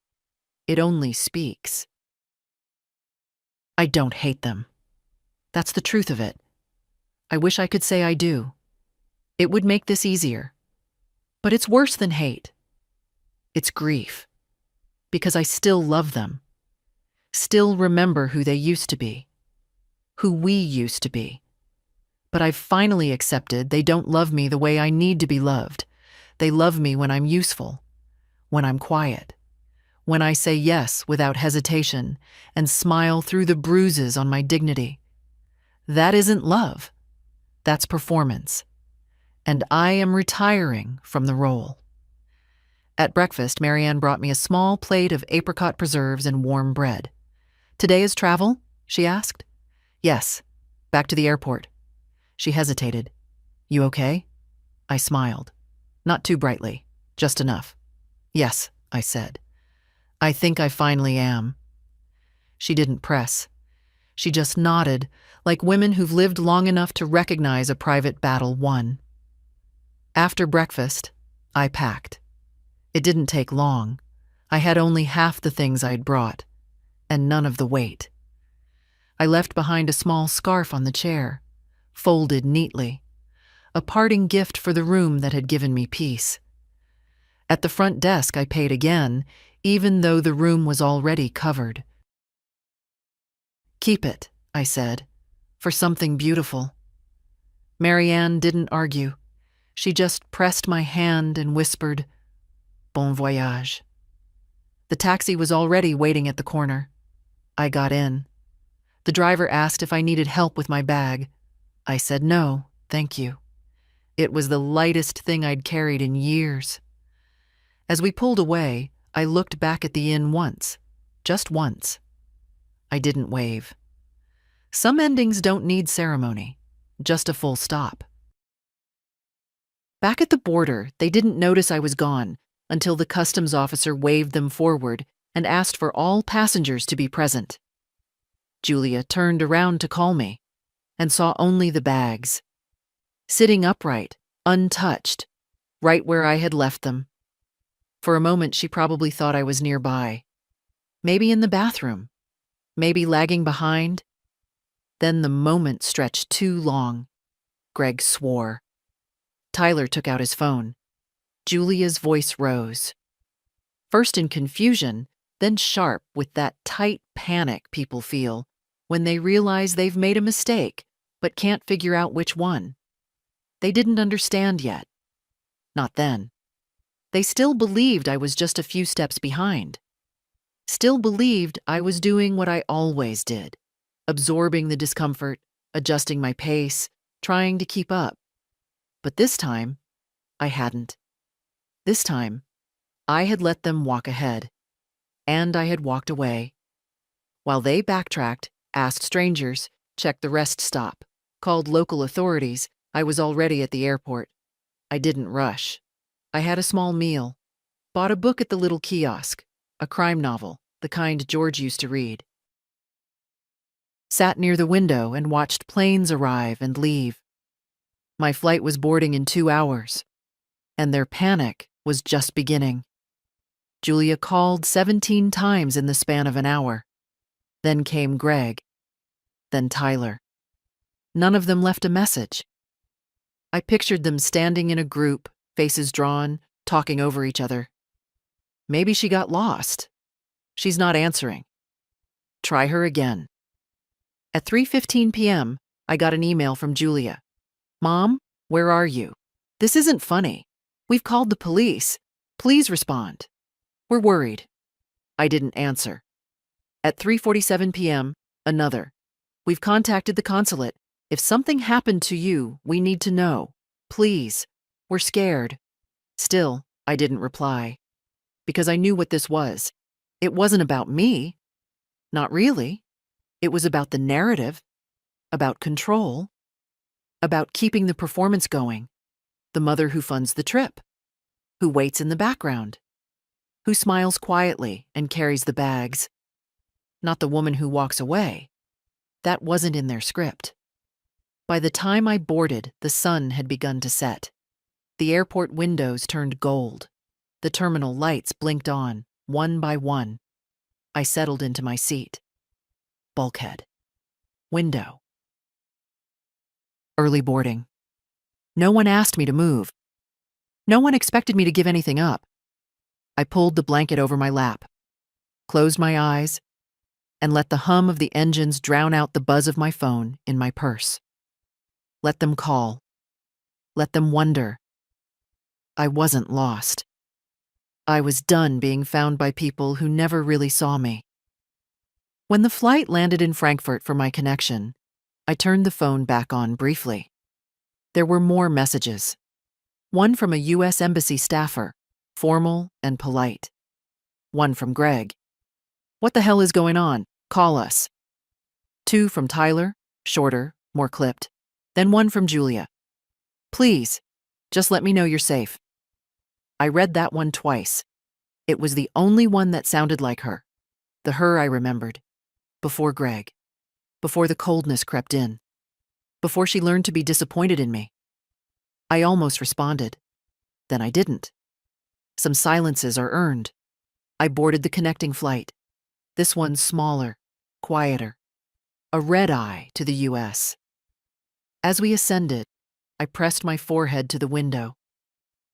It only speaks. I don't hate them. That's the truth of it. I wish I could say I do. It would make this easier. But it's worse than hate. It's grief. Because I still love them. Still remember who they used to be. Who we used to be. But I've finally accepted they don't love me the way I need to be loved. They love me when I'm useful. When I'm quiet. When I say yes without hesitation and smile through the bruises on my dignity. That isn't love. That's performance. And I am retiring from the role. At breakfast, Marianne brought me a small plate of apricot preserves and warm bread. "Today is travel?" she asked. "Yes. Back to the airport." She hesitated. "You okay?" I smiled. Not too brightly, just enough. "Yes," I said. "I think I finally am." She didn't press. She just nodded, like women who've lived long enough to recognize a private battle won. After breakfast, I packed. It didn't take long. I had only half the things I'd brought, and none of the weight. I left behind a small scarf on the chair, folded neatly, a parting gift for the room that had given me peace. At the front desk, I paid again, even though the room was already covered. "Keep it," I said, "for something beautiful." Marianne didn't argue. She just pressed my hand and whispered, "Bon voyage." The taxi was already waiting at the corner. I got in. The driver asked if I needed help with my bag. I said no, thank you. It was the lightest thing I'd carried in years. As we pulled away, I looked back at the inn once. Just once. I didn't wave. Some endings don't need ceremony. Just a full stop. Back at the border, they didn't notice I was gone until the customs officer waved them forward and asked for all passengers to be present. Julia turned around to call me and saw only the bags. Sitting upright, untouched, right where I had left them. For a moment, she probably thought I was nearby. Maybe in the bathroom. Maybe lagging behind. Then the moment stretched too long. Greg swore. Tyler took out his phone. Julia's voice rose. First in confusion, then sharp with that tight panic people feel when they realize they've made a mistake but can't figure out which one. They didn't understand yet. Not then. They still believed I was just a few steps behind. Still believed I was doing what I always did, absorbing the discomfort, adjusting my pace, trying to keep up. But this time, I hadn't. This time, I had let them walk ahead, and I had walked away. While they backtracked, asked strangers, checked the rest stop, called local authorities, I was already at the airport. I didn't rush. I had a small meal, bought a book at the little kiosk, a crime novel, the kind George used to read. Sat near the window and watched planes arrive and leave. My flight was boarding in 2 hours, and their panic was just beginning. Julia called 17 times in the span of an hour. Then came Greg. Then Tyler. None of them left a message. I pictured them standing in a group, faces drawn, talking over each other. Maybe she got lost. She's not answering. Try her again. At 3:15 p.m., I got an email from Julia. "Mom, where are you? This isn't funny. We've called the police. Please respond. We're worried." I didn't answer. At 3:47 p.m., another. "We've contacted the consulate. If something happened to you, we need to know. Please. We're scared." Still, I didn't reply. Because I knew what this was. It wasn't about me. Not really. It was about the narrative. About control. About keeping the performance going. The mother who funds the trip. Who waits in the background. Who smiles quietly and carries the bags. Not the woman who walks away. That wasn't in their script. By the time I boarded, the sun had begun to set. The airport windows turned gold. The terminal lights blinked on, one by one. I settled into my seat. Bulkhead. Window. Early boarding. No one asked me to move. No one expected me to give anything up. I pulled the blanket over my lap, closed my eyes, and let the hum of the engines drown out the buzz of my phone in my purse. Let them call. Let them wonder. I wasn't lost. I was done being found by people who never really saw me. When the flight landed in Frankfurt for my connection, I turned the phone back on briefly. There were more messages. One from a U.S. Embassy staffer, formal and polite. One from Greg. "What the hell is going on? Call us." Two from Tyler, shorter, more clipped. Then one from Julia. "Please, just let me know you're safe." I read that one twice. It was the only one that sounded like her. The her I remembered. Before Greg. Before the coldness crept in. Before she learned to be disappointed in me. I almost responded. Then I didn't. Some silences are earned. I boarded the connecting flight. This one smaller, quieter. A red eye to the U.S. As we ascended, I pressed my forehead to the window.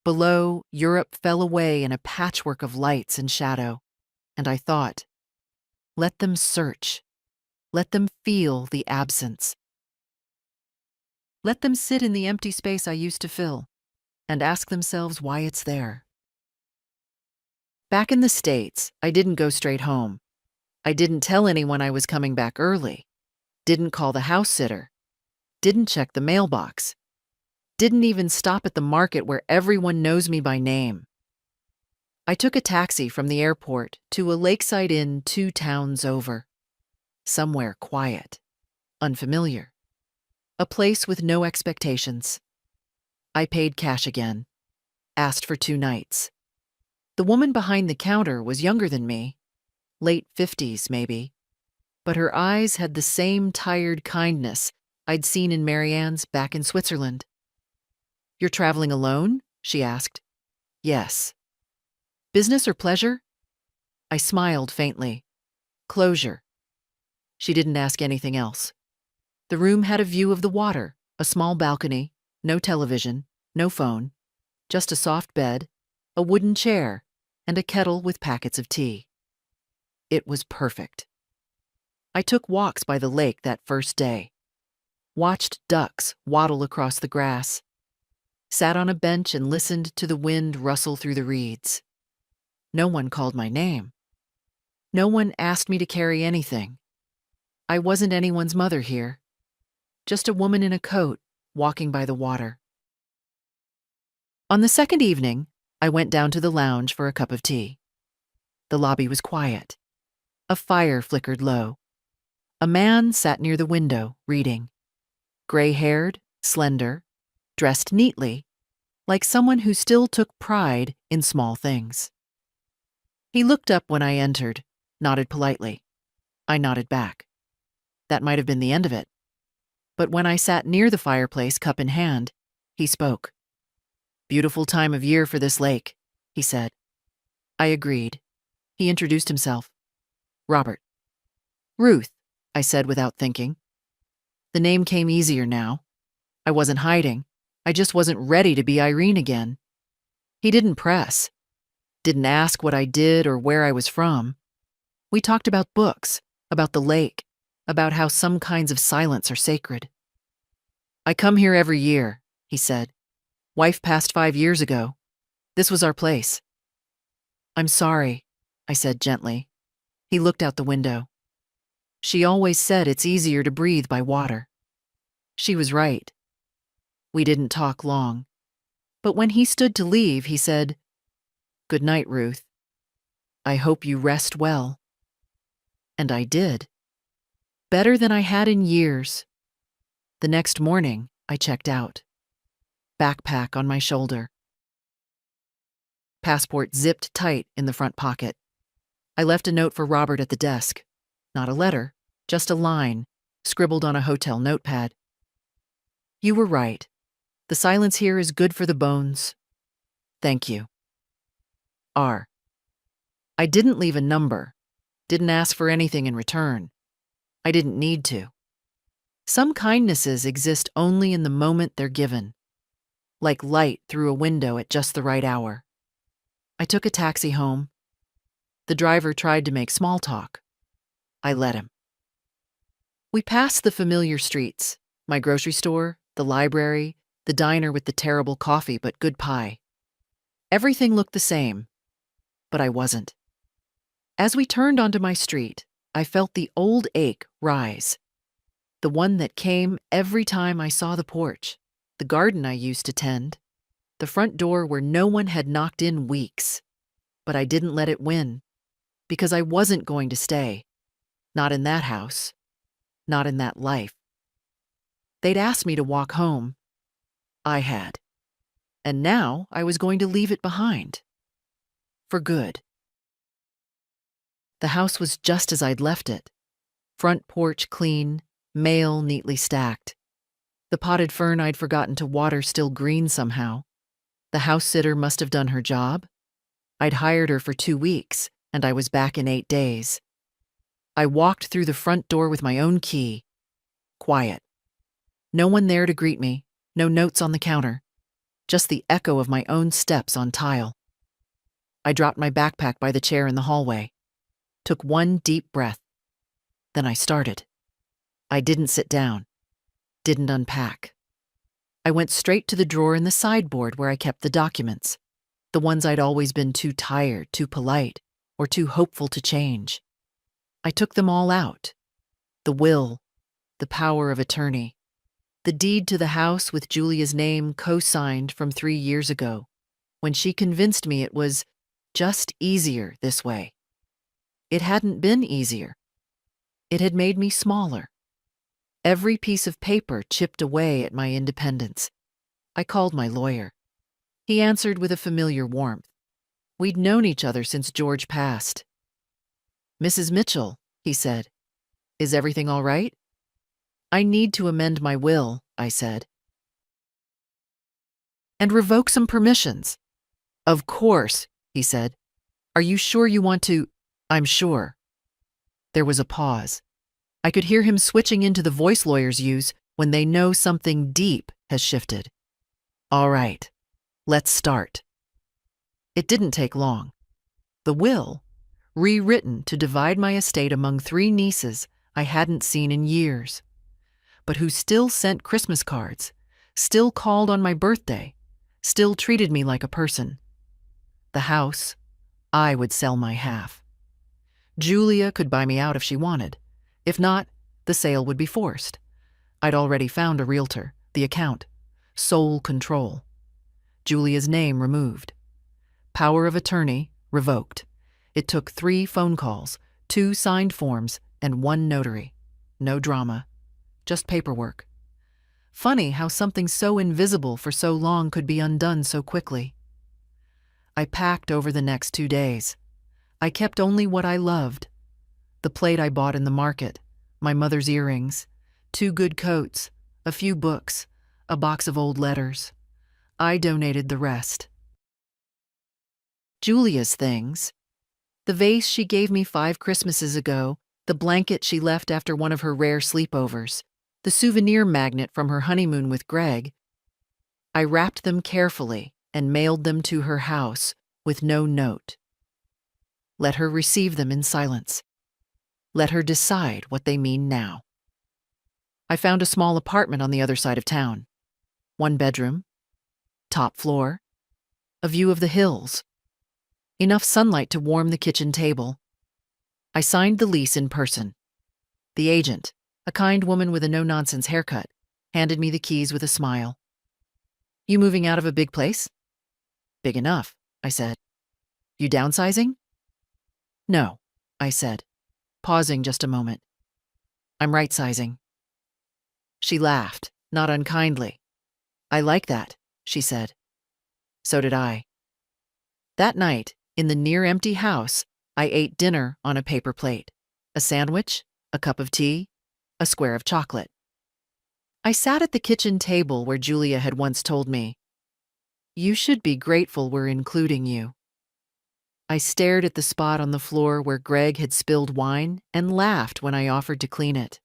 Below, Europe fell away in a patchwork of lights and shadow, and I thought, let them search. Let them feel the absence. Let them sit in the empty space I used to fill and ask themselves why it's there. Back in the States, I didn't go straight home. I didn't tell anyone I was coming back early. Didn't call the house sitter. Didn't check the mailbox. Didn't even stop at the market where everyone knows me by name. I took a taxi from the airport to a lakeside inn 2 towns over. Somewhere quiet, unfamiliar. A place with no expectations. I paid cash again. Asked for 2 nights. The woman behind the counter was younger than me, late 50s maybe, but her eyes had the same tired kindness I'd seen in Marianne's back in Switzerland. "You're traveling alone?" she asked. "Yes." "Business or pleasure?" I smiled faintly. "Closure." She didn't ask anything else. The room had a view of the water, a small balcony, no television, no phone, just a soft bed, a wooden chair, and a kettle with packets of tea. It was perfect. I took walks by the lake that first day, watched ducks waddle across the grass, sat on a bench and listened to the wind rustle through the reeds. No one called my name. No one asked me to carry anything. I wasn't anyone's mother here, just a woman in a coat walking by the water. On the second evening, I went down to the lounge for a cup of tea. The lobby was quiet. A fire flickered low. A man sat near the window, reading. Gray-haired, slender, dressed neatly, like someone who still took pride in small things. He looked up when I entered, nodded politely. I nodded back. That might have been the end of it. But when I sat near the fireplace, cup in hand, he spoke. "Beautiful time of year for this lake," he said. I agreed. He introduced himself. "Robert." "Ruth," I said without thinking. The name came easier now. I wasn't hiding. I just wasn't ready to be Irene again. He didn't press. Didn't ask what I did or where I was from. We talked about books, about the lake, about how some kinds of silence are sacred. "I come here every year," he said. "Wife passed 5 years ago. This was our place." "I'm sorry," I said gently. He looked out the window. She always said it's easier to breathe by water. She was right. We didn't talk long. But when he stood to leave, he said, "Good night, Ruth. I hope you rest well." And I did. Better than I had in years. The next morning, I checked out. Backpack on my shoulder. Passport zipped tight in the front pocket. I left a note for Robert at the desk. Not a letter, just a line, scribbled on a hotel notepad. "You were right. The silence here is good for the bones. Thank you. R." I didn't leave a number. Didn't ask for anything in return. I didn't need to. Some kindnesses exist only in the moment they're given, like light through a window at just the right hour. I took a taxi home. The driver tried to make small talk. I let him. We passed the familiar streets, my grocery store, the library, the diner with the terrible coffee but good pie. Everything looked the same, but I wasn't. As we turned onto my street, I felt the old ache rise, the one that came every time I saw the porch, the garden I used to tend, the front door where no one had knocked in weeks. But I didn't let it win, because I wasn't going to stay. Not in that house. Not in that life. They'd asked me to walk home. I had. And now I was going to leave it behind. For good. The house was just as I'd left it. Front porch clean, mail neatly stacked. The potted fern I'd forgotten to water still green somehow. The house sitter must have done her job. I'd hired her for 2 weeks, and I was back in 8 days. I walked through the front door with my own key. Quiet. No one there to greet me, no notes on the counter, just the echo of my own steps on tile. I dropped my backpack by the chair in the hallway, took one deep breath. Then I started. I didn't sit down, didn't unpack. I went straight to the drawer in the sideboard where I kept the documents, the ones I'd always been too tired, too polite, or too hopeful to change. I took them all out. The will, the power of attorney, the deed to the house with Julia's name co-signed from 3 years ago, when she convinced me it was just easier this way. It hadn't been easier. It had made me smaller. Every piece of paper chipped away at my independence. I called my lawyer. He answered with a familiar warmth. We'd known each other since George passed. "Mrs. Mitchell," he said, "is everything all right?" "I need to amend my will," I said. "And revoke some permissions." "Of course," he said. "Are you sure you want to—" "I'm sure." There was a pause. I could hear him switching into the voice lawyers use when they know something deep has shifted. "All right, let's start." It didn't take long. The will, rewritten to divide my estate among 3 nieces I hadn't seen in years, but who still sent Christmas cards, still called on my birthday, still treated me like a person. The house, I would sell my half. Julia could buy me out if she wanted. If not, the sale would be forced. I'd already found a realtor, the account, sole control. Julia's name removed. Power of attorney revoked. It took 3 phone calls, 2 signed forms, and 1 notary. No drama, just paperwork. Funny how something so invisible for so long could be undone so quickly. I packed over the next 2 days. I kept only what I loved. The plate I bought in the market, my mother's earrings, 2 good coats, a few books, a box of old letters. I donated the rest. Julia's things. The vase she gave me 5 Christmases ago, the blanket she left after one of her rare sleepovers, the souvenir magnet from her honeymoon with Greg. I wrapped them carefully and mailed them to her house with no note. Let her receive them in silence. Let her decide what they mean now. I found a small apartment on the other side of town. 1 bedroom, top floor, a view of the hills, enough sunlight to warm the kitchen table. I signed the lease in person. The agent, a kind woman with a no-nonsense haircut, handed me the keys with a smile. "You moving out of a big place?" "Big enough," I said. "You downsizing?" "No," I said, pausing just a moment. "I'm right-sizing." She laughed, not unkindly. "I like that," she said. So did I. That night, in the near-empty house, I ate dinner on a paper plate, a sandwich, a cup of tea, a square of chocolate. I sat at the kitchen table where Julia had once told me, "You should be grateful we're including you." I stared at the spot on the floor where Greg had spilled wine and laughed when I offered to clean it.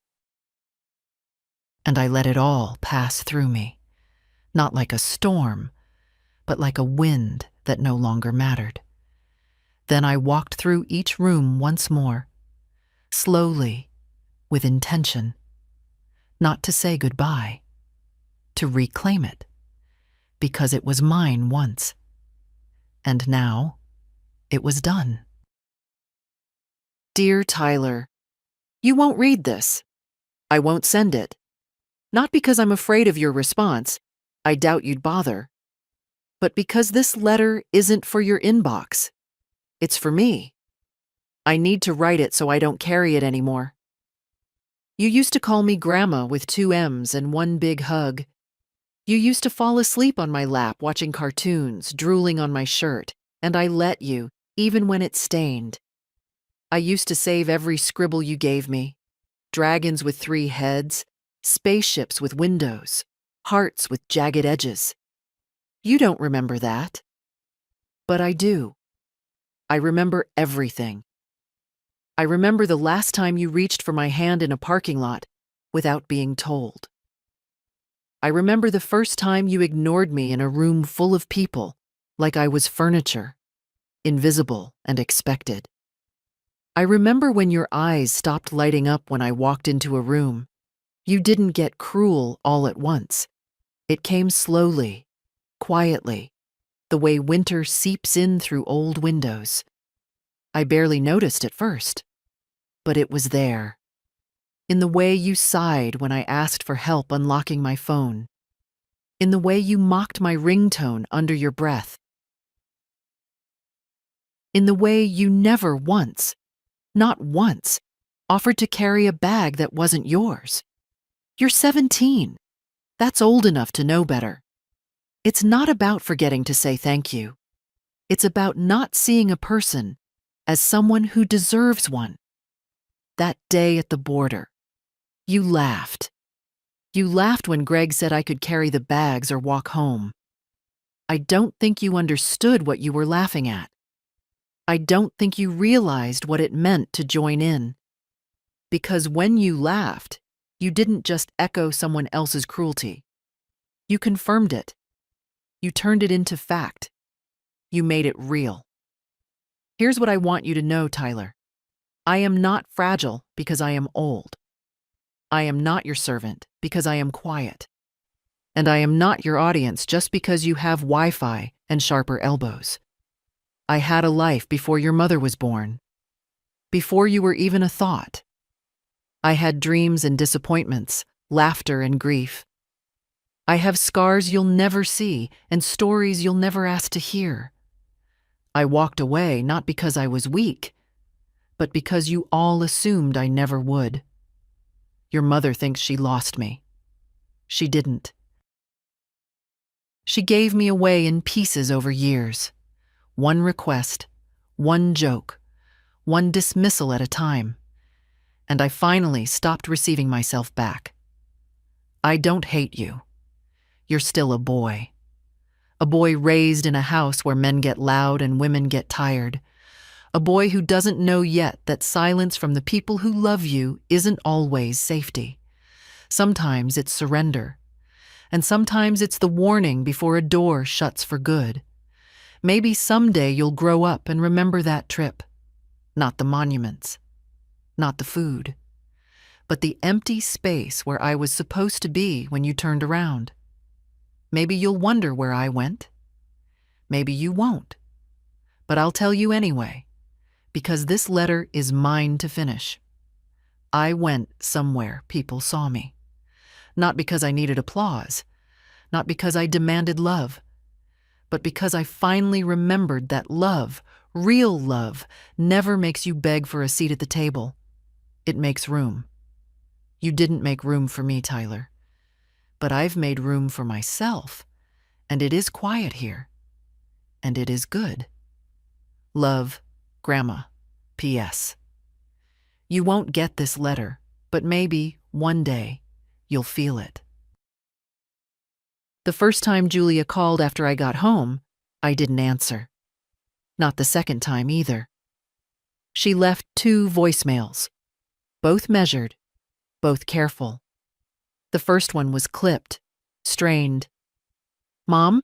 and I let it all pass through me, not like a storm, but like a wind that no longer mattered. Then I walked through each room once more, slowly, with intention, not to say goodbye, to reclaim it, because it was mine once. And now, it was done. Dear Tyler, you won't read this. I won't send it. Not because I'm afraid of your response, I doubt you'd bother, but because this letter isn't for your inbox. It's for me. I need to write it so I don't carry it anymore. You used to call me Grandma with 2 M's and one big hug. You used to fall asleep on my lap watching cartoons, drooling on my shirt, and I let you, even when it stained. I used to save every scribble you gave me. Dragons with 3 heads, spaceships with windows, hearts with jagged edges. You don't remember that. But I do. I remember everything. I remember the last time you reached for my hand in a parking lot without being told. I remember the first time you ignored me in a room full of people, like I was furniture, invisible and expected. I remember when your eyes stopped lighting up when I walked into a room. You didn't get cruel all at once. It came slowly, quietly, the way winter seeps in through old windows. I barely noticed at first, but it was there. In the way you sighed when I asked for help unlocking my phone. In the way you mocked my ringtone under your breath. In the way you never once, not once, offered to carry a bag that wasn't yours. You're 17. That's old enough to know better. It's not about forgetting to say thank you. It's about not seeing a person as someone who deserves one. That day at the border, you laughed. You laughed when Greg said I could carry the bags or walk home. I don't think you understood what you were laughing at. I don't think you realized what it meant to join in. Because when you laughed, you didn't just echo someone else's cruelty. You confirmed it. You turned it into fact. You made it real. Here's what I want you to know, Tyler. I am not fragile because I am old. I am not your servant because I am quiet. And I am not your audience just because you have Wi-Fi and sharper elbows. I had a life before your mother was born. Before you were even a thought. I had dreams and disappointments, laughter and grief. I have scars you'll never see and stories you'll never ask to hear. I walked away not because I was weak, but because you all assumed I never would. Your mother thinks she lost me. She didn't. She gave me away in pieces over years. One request, one joke, one dismissal at a time. And I finally stopped receiving myself back. I don't hate you. You're still a boy. A boy raised in a house where men get loud and women get tired. A boy who doesn't know yet that silence from the people who love you isn't always safety. Sometimes it's surrender. And sometimes it's the warning before a door shuts for good. Maybe someday you'll grow up and remember that trip. Not the monuments. Not the food. But the empty space where I was supposed to be when you turned around. Maybe you'll wonder where I went. Maybe you won't. But I'll tell you anyway, because this letter is mine to finish. I went somewhere people saw me. Not because I needed applause, not because I demanded love, but because I finally remembered that love, real love, never makes you beg for a seat at the table. It makes room. You didn't make room for me, Tyler. But I've made room for myself, and it is quiet here. And it is good. Love, Grandma. P.S. You won't get this letter, but maybe, one day, you'll feel it. The first time Julia called after I got home, I didn't answer. Not the second time either. She left 2 voicemails, both measured, both careful. The first one was clipped, strained. "Mom,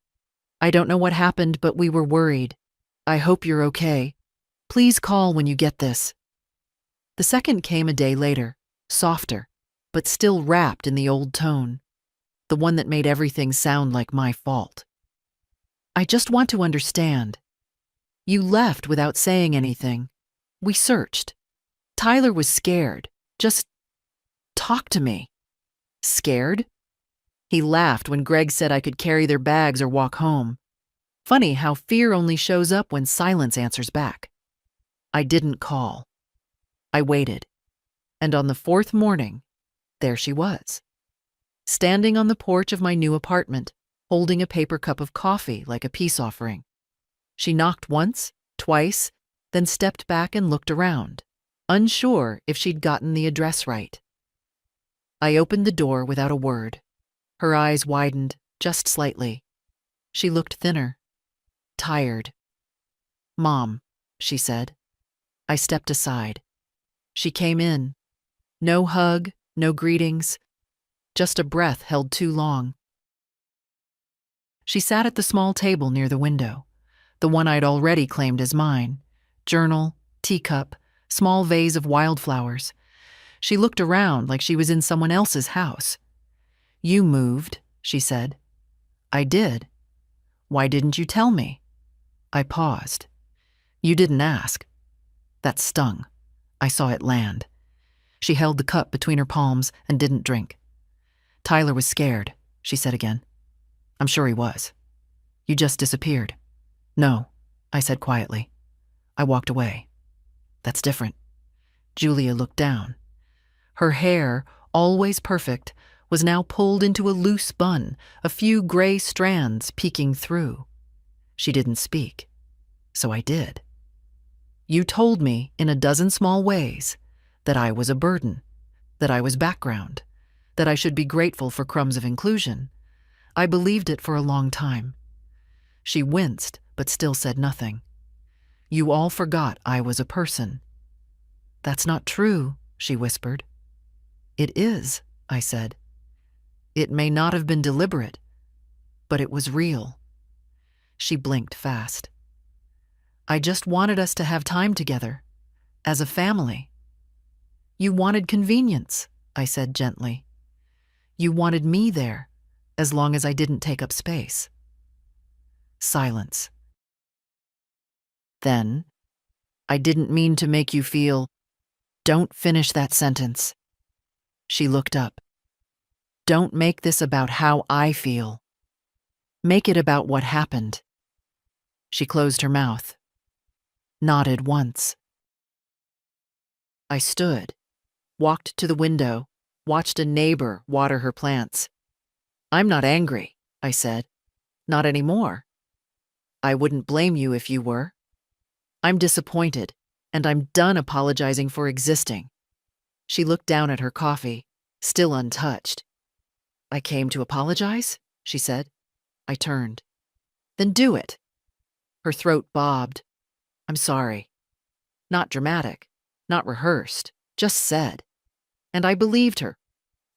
I don't know what happened, but we were worried. I hope you're okay. Please call when you get this." The second came a day later, softer, but still wrapped in the old tone, the one that made everything sound like my fault. "I just want to understand. You left without saying anything. We searched. Tyler was scared. Just talk to me." "Scared?" He laughed when Greg said I could carry their bags or walk home. Funny how fear only shows up when silence answers back. I didn't call. I waited. And on the fourth morning, there she was, standing on the porch of my new apartment, holding a paper cup of coffee like a peace offering. She knocked once, twice, then stepped back and looked around, unsure if she'd gotten the address right. I opened the door without a word. Her eyes widened just slightly. She looked thinner, tired. "Mom," she said. I stepped aside. She came in. No hug, no greetings, just a breath held too long. She sat at the small table near the window, the one I'd already claimed as mine. Journal, teacup, small vase of wildflowers. She looked around like she was in someone else's house. "You moved," she said. "I did. Why didn't you tell me?" I paused. "You didn't ask." That stung. I saw it land. She held the cup between her palms and didn't drink. "Tyler was scared," she said again. "I'm sure he was. You just disappeared." "No," I said quietly. I walked away. "That's different." Julia looked down. Her hair, always perfect, was now pulled into a loose bun, a few gray strands peeking through. She didn't speak. So I did. "You told me, in a dozen small ways, that I was a burden, that I was background, that I should be grateful for crumbs of inclusion. I believed it for a long time." She winced, but still said nothing. "You all forgot I was a person." "That's not true," she whispered. "It is," I said. "It may not have been deliberate, but it was real." She blinked fast. "I just wanted us to have time together, as a family." "You wanted convenience," I said gently. "You wanted me there, as long as I didn't take up space." Silence. Then, "I didn't mean to make you feel—" "Don't finish that sentence." She looked up. "Don't make this about how I feel. Make it about what happened." She closed her mouth. Nodded once. I stood, walked to the window, watched a neighbor water her plants. "I'm not angry," I said. "Not anymore. I wouldn't blame you if you were. I'm disappointed, and I'm done apologizing for existing." She looked down at her coffee, still untouched. "I came to apologize?" she said. I turned. "Then do it." Her throat bobbed. "I'm sorry." Not dramatic, not rehearsed, just said. And I believed her,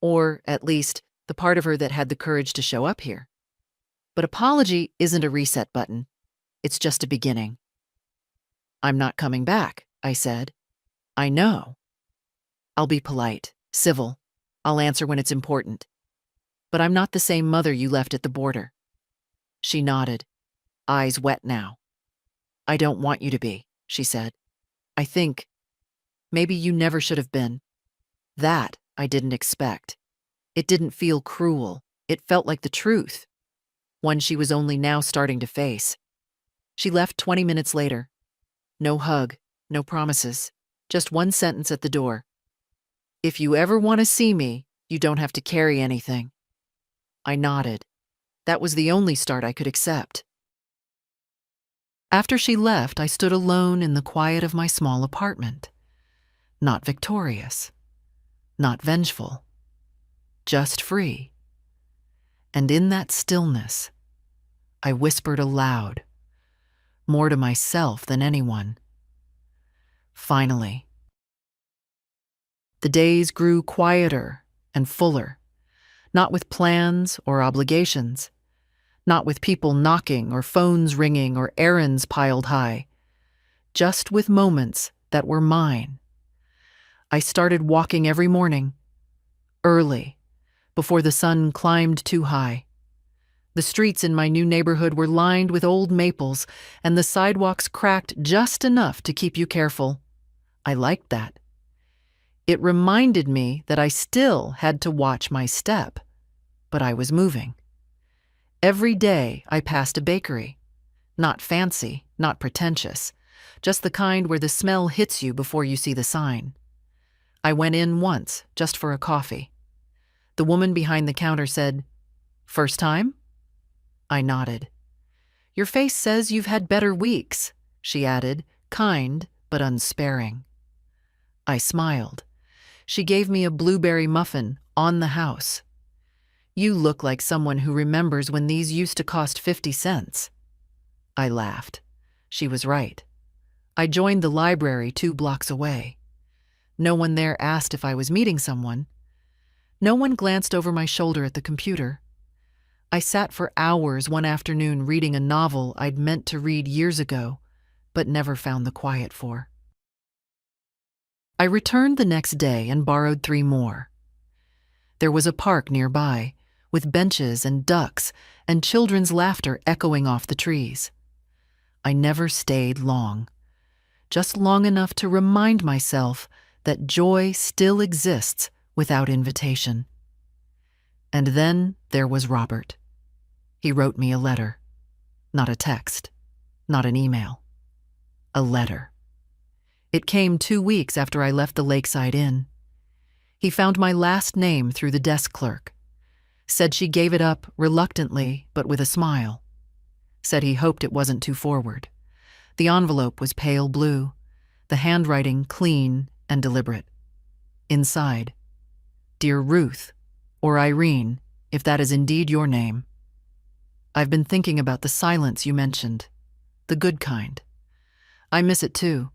or at least the part of her that had the courage to show up here. But apology isn't a reset button. It's just a beginning. "I'm not coming back," I said. "I know. I'll be polite, civil. I'll answer when it's important. But I'm not the same mother you left at the border." She nodded, eyes wet now. "I don't want you to be," she said. "I think maybe you never should have been." That I didn't expect. It didn't feel cruel. It felt like the truth, one she was only now starting to face. She left 20 minutes later. No hug, no promises, just one sentence at the door. "If you ever want to see me, you don't have to carry anything." I nodded. That was the only start I could accept. After she left, I stood alone in the quiet of my small apartment. Not victorious, not vengeful, just free. And in that stillness, I whispered aloud, more to myself than anyone. Finally. The days grew quieter and fuller. Not with plans or obligations. Not with people knocking or phones ringing or errands piled high. Just with moments that were mine. I started walking every morning, early, before the sun climbed too high. The streets in my new neighborhood were lined with old maples, and the sidewalks cracked just enough to keep you careful. I liked that. It reminded me that I still had to watch my step, but I was moving. Every day I passed a bakery. Not fancy, not pretentious, just the kind where the smell hits you before you see the sign. I went in once, just for a coffee. The woman behind the counter said, "First time?" I nodded. "Your face says you've had better weeks," she added, kind but unsparing. I smiled. She gave me a blueberry muffin on the house. "You look like someone who remembers when these used to cost 50 cents. I laughed. She was right. I joined the library 2 blocks away. No one there asked if I was meeting someone. No one glanced over my shoulder at the computer. I sat for hours one afternoon reading a novel I'd meant to read years ago, but never found the quiet for. I returned the next day and borrowed 3 more. There was a park nearby, with benches and ducks and children's laughter echoing off the trees. I never stayed long, just long enough to remind myself that joy still exists without invitation. And then there was Robert. He wrote me a letter. Not a text, not an email. A letter. It came 2 weeks after I left the Lakeside Inn. He found my last name through the desk clerk. Said she gave it up reluctantly, but with a smile. Said he hoped it wasn't too forward. The envelope was pale blue, the handwriting clean and deliberate. Inside, "Dear Ruth," or Irene, if that is indeed your name. I've been thinking about the silence you mentioned, the good kind. I miss it too.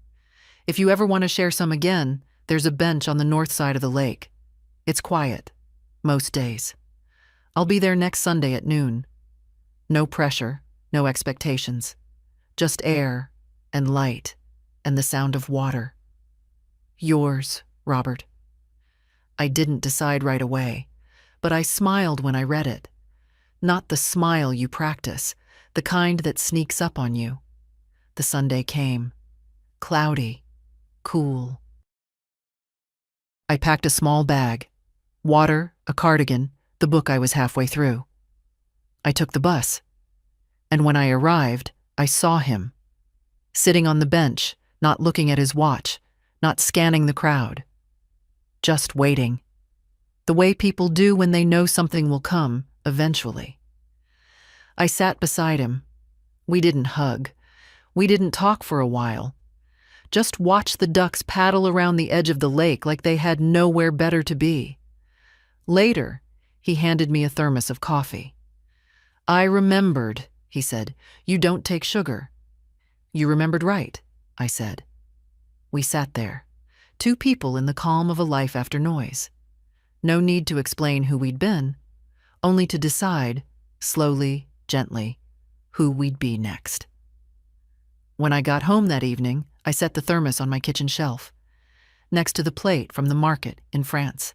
If you ever want to share some again, there's a bench on the north side of the lake. It's quiet, most days. I'll be there next Sunday at noon. No pressure, no expectations. Just air and light and the sound of water. Yours, Robert. I didn't decide right away, but I smiled when I read it. Not the smile you practice, the kind that sneaks up on you. The Sunday came. Cloudy, cool. I packed a small bag, water, a cardigan, the book I was halfway through. I took the bus, and when I arrived, I saw him, sitting on the bench, not looking at his watch, not scanning the crowd, just waiting, the way people do when they know something will come eventually. I sat beside him. We didn't hug. We didn't talk for a while. Just watched the ducks paddle around the edge of the lake like they had nowhere better to be. Later, he handed me a thermos of coffee. "I remembered," he said. "You don't take sugar." "You remembered right," I said. We sat there, 2 people in the calm of a life after noise. No need to explain who we'd been, only to decide, slowly, gently, who we'd be next. When I got home that evening, I set the thermos on my kitchen shelf, next to the plate from the market in France,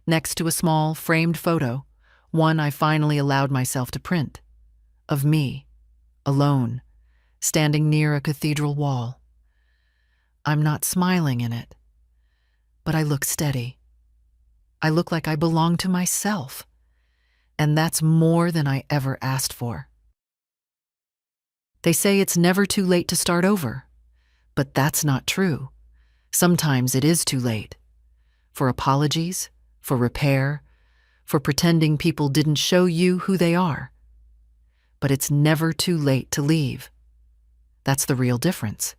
next to a small framed photo, one I finally allowed myself to print, of me, alone, standing near a cathedral wall. I'm not smiling in it, but I look steady. I look like I belong to myself, and that's more than I ever asked for. They say it's never too late to start over, but that's not true. Sometimes it is too late. For apologies, for repair, for pretending people didn't show you who they are. But it's never too late to leave. That's the real difference.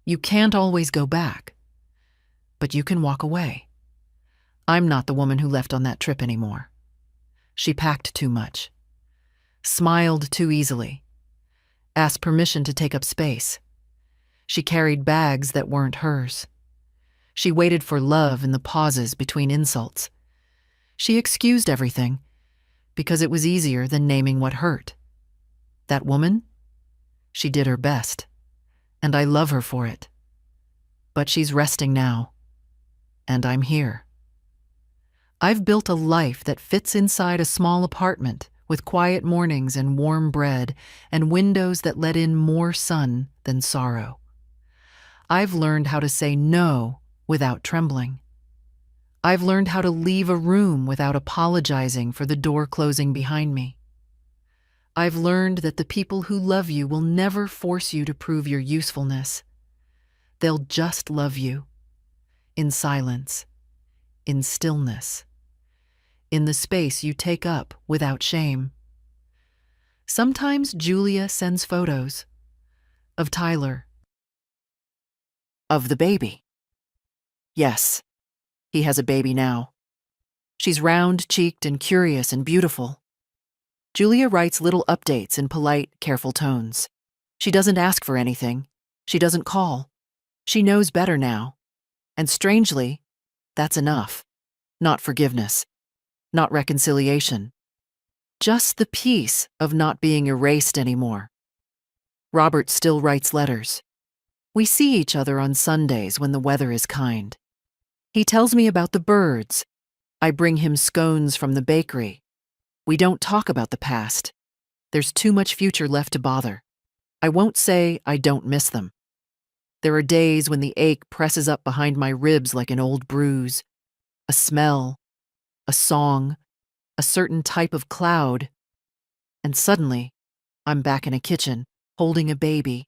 You can't always go back, but you can walk away. I'm not the woman who left on that trip anymore. She packed too much, smiled too easily, asked permission to take up space. She carried bags that weren't hers. She waited for love in the pauses between insults. She excused everything because it was easier than naming what hurt. That woman? She did her best, and I love her for it. But she's resting now, and I'm here. I've built a life that fits inside a small apartment with quiet mornings and warm bread and windows that let in more sun than sorrow. I've learned how to say no without trembling. I've learned how to leave a room without apologizing for the door closing behind me. I've learned that the people who love you will never force you to prove your usefulness. They'll just love you. In silence. In stillness. In the space you take up without shame. Sometimes Julia sends photos of Tyler. Of the baby. Yes, he has a baby now. She's round-cheeked and curious and beautiful. Julia writes little updates in polite, careful tones. She doesn't ask for anything. She doesn't call. She knows better now. And strangely, that's enough. Not forgiveness. Not reconciliation. Just the peace of not being erased anymore. Robert still writes letters. We see each other on Sundays when the weather is kind. He tells me about the birds. I bring him scones from the bakery. We don't talk about the past. There's too much future left to bother. I won't say I don't miss them. There are days when the ache presses up behind my ribs like an old bruise. A smell, a song, a certain type of cloud. And suddenly, I'm back in a kitchen, holding a baby,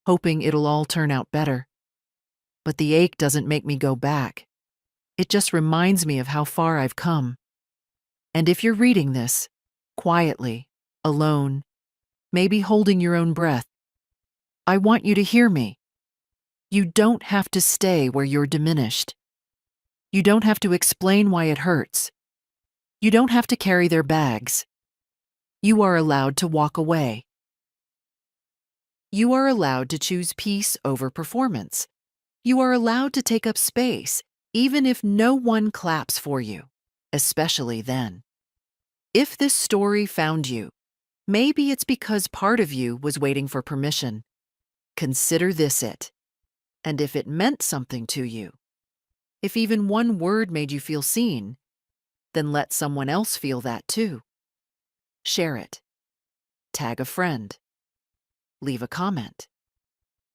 hoping it'll all turn out better. But the ache doesn't make me go back. It just reminds me of how far I've come. And if you're reading this, quietly, alone, maybe holding your own breath, I want you to hear me. You don't have to stay where you're diminished. You don't have to explain why it hurts. You don't have to carry their bags. You are allowed to walk away. You are allowed to choose peace over performance. You are allowed to take up space, even if no one claps for you, especially then. If this story found you, maybe it's because part of you was waiting for permission. Consider this it. And if it meant something to you, if even one word made you feel seen, then let someone else feel that too. Share it. Tag a friend. Leave a comment.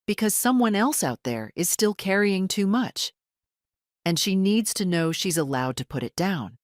Because someone else out there is still carrying too much, and she needs to know she's allowed to put it down.